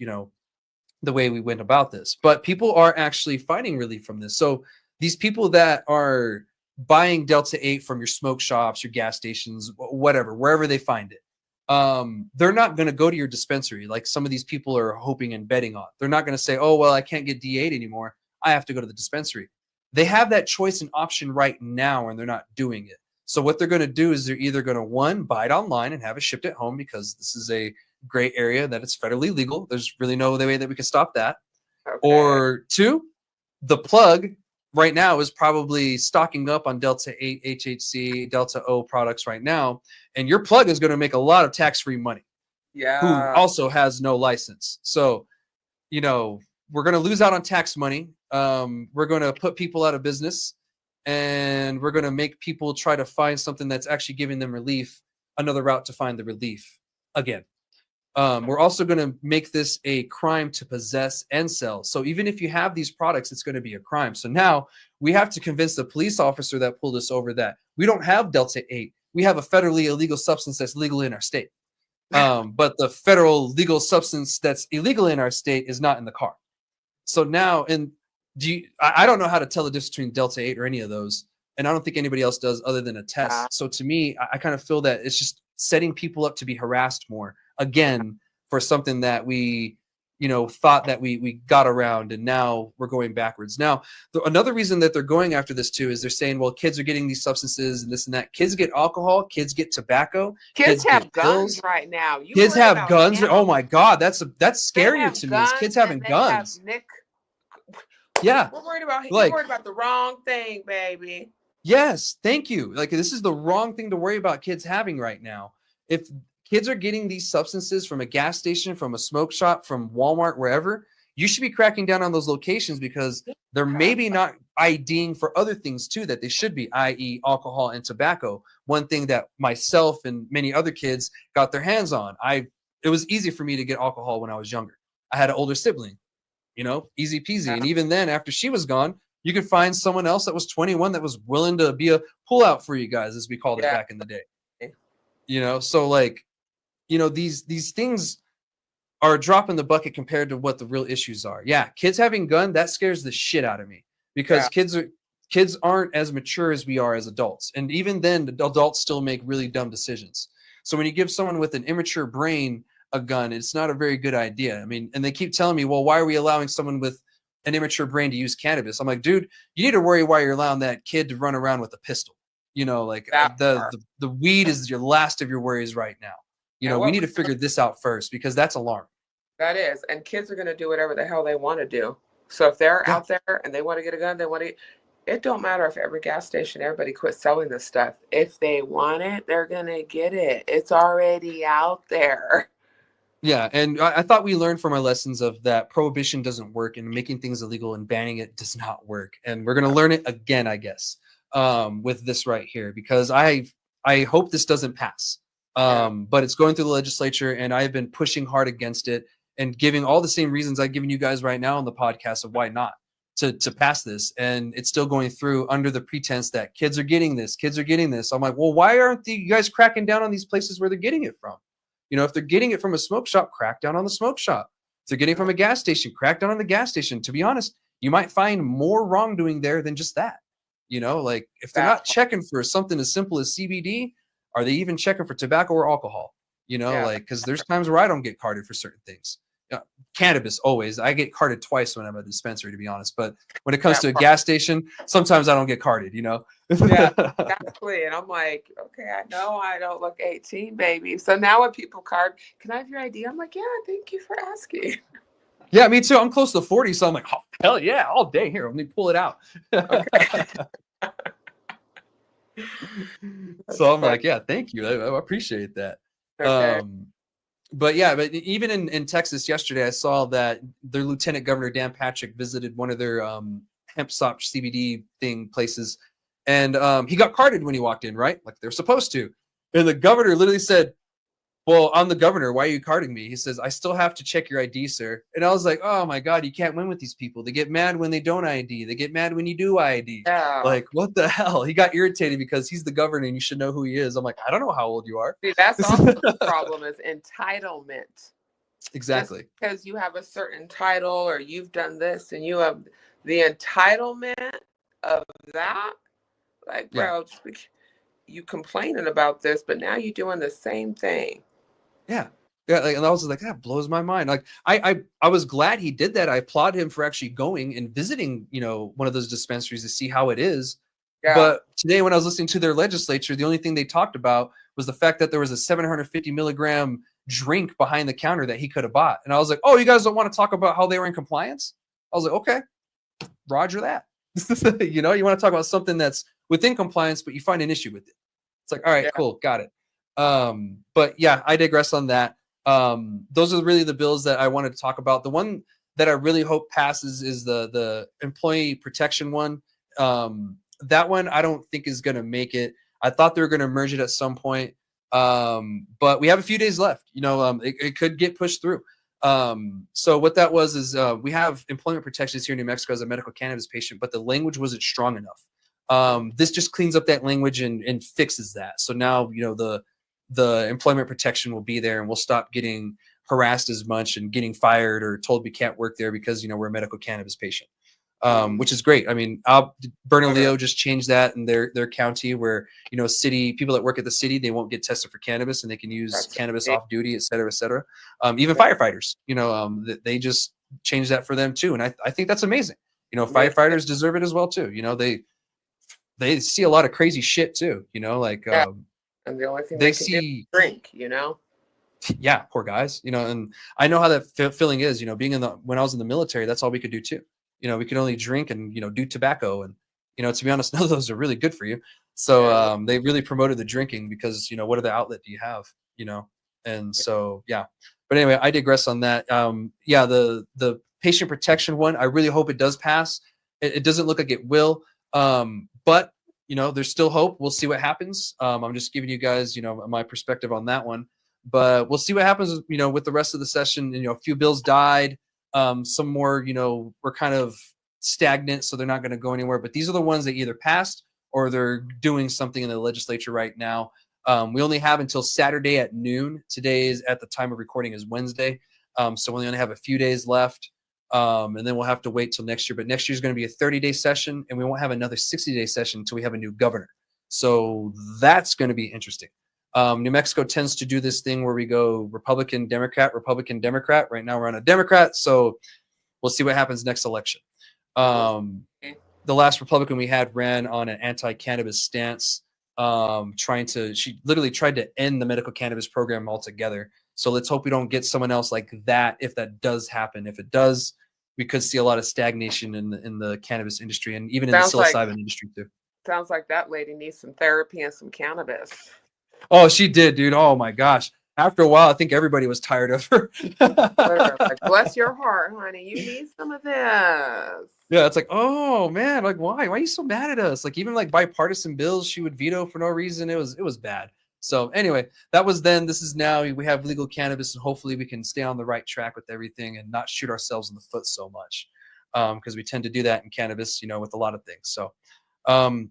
the way we went about this. But people are actually finding relief from this. So these people that are buying Delta 8 from your smoke shops, your gas stations, whatever, wherever they find it, they're not going to go to your dispensary like some of these people are hoping and betting on. They're not going to say, oh, well, I can't get D8 anymore. I have to go to the dispensary. They have that choice and option right now, and they're not doing it. So what they're going to do is they're either going to, one, buy it online and have it shipped at home because this is a gray area that it's federally legal. There's really no way that we can stop that. Okay. Or two, the plug right now is probably stocking up on Delta 8, HHC, Delta O products right now. And your plug is going to make a lot of tax-free money. Yeah. Who also has no license. So, you know, we're going to lose out on tax money. We're going to put people out of business, and we're going to make people try to find something that's actually giving them relief, another route to find the relief again. We're also going to make this a crime to possess and sell. So even if you have these products, it's going to be a crime. So now we have to convince the police officer that pulled us over that we don't have Delta 8. We have a federally illegal substance that's legal in our state. But the federal legal substance that's illegal in our state is not in the car. So now, I don't know how to tell the difference between Delta 8 or any of those. And I don't think anybody else does other than a test. So to me, I kind of feel that it's just setting people up to be harassed more. Again, for something that we, you know, thought that we got around, and now we're going backwards. Now, another reason that they're going after this too is they're saying, well, kids are getting these substances and this and that. Kids get alcohol, kids get tobacco, kids have guns right now. Kids have guns. Oh my God, that's scarier to me. Is kids having guns. Yeah, we're worried about. You're worried about the wrong thing, baby. Yes, thank you. Like, this is the wrong thing to worry about kids having right now. If kids are getting these substances from a gas station, from a smoke shop, from Walmart, wherever, you should be cracking down on those locations, because they're maybe not IDing for other things too that they should be, i.e. alcohol and tobacco. One thing that myself and many other kids got their hands on. It was easy for me to get alcohol when I was younger. I had an older sibling, you know, easy peasy. And even then, after she was gone, you could find someone else that was 21 that was willing to be a pullout for you guys, as we called it back in the day. You know, so like, you know, these things are a drop in the bucket compared to what the real issues are. Yeah, kids having gun, that scares the shit out of me, because kids aren't as mature as we are as adults. And even then, the adults still make really dumb decisions. So when you give someone with an immature brain a gun, it's not a very good idea. I mean, and they keep telling me, well, why are we allowing someone with an immature brain to use cannabis? I'm like, dude, you need to worry why you're allowing that kid to run around with a pistol. You know, like the weed is your last of your worries right now. You know, we need to figure this out first, because that's alarming. That is. And kids are going to do whatever the hell they want to do. So if they're out there and they want to get a gun, it don't matter if every gas station, everybody quit selling this stuff. If they want it, they're going to get it. It's already out there. Yeah. And I thought we learned from our lessons of that prohibition doesn't work, and making things illegal and banning it does not work. And we're going to learn it again, I guess, with this right here, because I hope this doesn't pass. But it's going through the legislature, and I've been pushing hard against it and giving all the same reasons I've given you guys right now on the podcast of why not to pass this. And it's still going through under the pretense that kids are getting this. I'm like, well, why aren't you guys cracking down on these places where they're getting it from? You know, if they're getting it from a smoke shop, crack down on the smoke shop. If they're getting it from a gas station, crack down on the gas station. To be honest, you might find more wrongdoing there than just that. You know, like if they're not checking for something as simple as CBD, are they even checking for tobacco or alcohol? You know, like, because there's times where I don't get carded for certain things. Cannabis, always. I get carded twice when I'm at a dispensary, to be honest. But when it comes to a gas station, sometimes I don't get carded, you know? Yeah, exactly. And I'm like, okay, I know I don't look 18, baby. So now when people card, can I have your ID? I'm like, yeah, thank you for asking. Yeah, me too. I'm close to 40, so I'm like, oh, hell yeah, all day. Here, let me pull it out. Okay. So I'm like, yeah, thank you. I appreciate that. Okay. But even in Texas yesterday, I saw that their Lieutenant Governor Dan Patrick visited one of their hemp stop CBD places, and he got carded when he walked in, right? Like they're supposed to. And the governor literally said, well, I'm the governor. Why are you carding me? He says, I still have to check your ID, sir. And I was like, oh my God, you can't win with these people. They get mad when they don't ID. They get mad when you do ID. Yeah. Like, what the hell? He got irritated because he's the governor and you should know who he is. I'm like, I don't know how old you are. See, that's also the problem, is entitlement. Exactly. Just because you have a certain title or you've done this and you have the entitlement of that. Like, bro, you complaining about this, but now you're doing the same thing. Yeah. Like, and I was like, that blows my mind. Like, I was glad he did that. I applaud him for actually going and visiting, you know, one of those dispensaries to see how it is. Yeah. But today when I was listening to their legislature, the only thing they talked about was the fact that there was a 750 milligram drink behind the counter that he could have bought. And I was like, oh, you guys don't want to talk about how they were in compliance? I was like, okay, roger that. You know, you want to talk about something that's within compliance, but you find an issue with it. It's like, all right, cool, got it. But yeah, I digress on that. Those are really the bills that I wanted to talk about. The one that I really hope passes is the employee protection one. That one I don't think is going to make it. I thought they were going to merge it at some point. But we have a few days left. You know, it could get pushed through. So what that was is we have employment protections here in New Mexico as a medical cannabis patient, but the language wasn't strong enough. This just cleans up that language and fixes that. So now, you know, the employment protection will be there, and we'll stop getting harassed as much and getting fired or told we can't work there because, you know, we're a medical cannabis patient. Which is great. I mean, Bernalillo just changed that in their county where, you know, people that work at the city, they won't get tested for cannabis and they can use cannabis off duty, et cetera, et cetera. Even firefighters, you know, they just changed that for them too. And I think that's amazing. You know, firefighters deserve it as well too. You know, they see a lot of crazy shit too, you know, like, and the only thing they see is drink, you know? Yeah, poor guys, you know, and I know how that feeling is, you know, when I was in the military, that's all we could do too. You know, we could only drink and, you know, do tobacco. And, you know, to be honest, none of those are really good for you. So they really promoted the drinking because, you know, what other outlet do you have, you know? And so, yeah. But anyway, I digress on that. Yeah, the patient protection one, I really hope it does pass. It doesn't look like it will. But, you know, there's still hope. We'll see what happens. I'm just giving you guys, you know, my perspective on that one. But we'll see what happens, you know, with the rest of the session. You know, a few bills died. Some more, you know, we're kind of stagnant, so they're not going to go anywhere. But these are the ones that either passed or they're doing something in the legislature right now. We only have until Saturday at noon. Today is, at the time of recording, is Wednesday. So we only have a few days left. And then we'll have to wait till next year. But next year is going to be a 30-day session, and we won't have another 60-day session until we have a new governor. So that's going to be interesting. New Mexico tends to do this thing where we go Republican, Democrat, Republican, Democrat. Right now we're on a Democrat, so we'll see what happens next election. The last Republican we had ran on an anti-cannabis stance, she literally tried to end the medical cannabis program altogether. So let's hope we don't get someone else like that if that does happen. If it does, we could see a lot of stagnation in the cannabis industry and even in the psilocybin industry too. Sounds like that lady needs some therapy and some cannabis. Oh, she did, dude. Oh my gosh. After a while, I think everybody was tired of her. Like, bless your heart, honey. You need some of this. Yeah, it's like, oh man, like why? Why are you so mad at us? Like even like bipartisan bills she would veto for no reason. It was bad. So anyway, that was then. This is now. We have legal cannabis, and hopefully we can stay on the right track with everything and not shoot ourselves in the foot so much, because we tend to do that in cannabis, you know, with a lot of things. So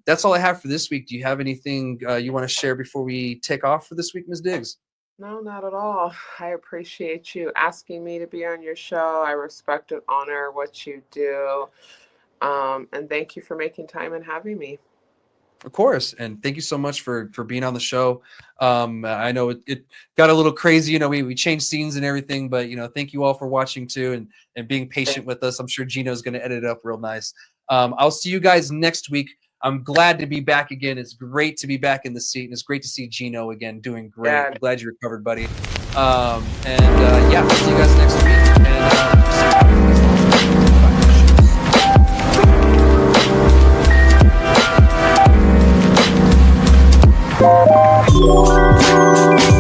that's all I have for this week. Do you have anything you want to share before we take off for this week, Ms. Diggs? No, not at all. I appreciate you asking me to be on your show. I respect and honor what you do. And thank you for making time and having me. Of course. And thank you so much for being on the show. I know it got a little crazy, you know, we changed scenes and everything, but, you know, thank you all for watching too and being patient with us. I'm sure Gino's going to edit it up real nice. I'll see you guys next week. I'm glad to be back again. It's great to be back in the seat, and it's great to see Gino again doing great. Yeah. I'm glad you recovered, buddy. Yeah, I'll see you guys next week. And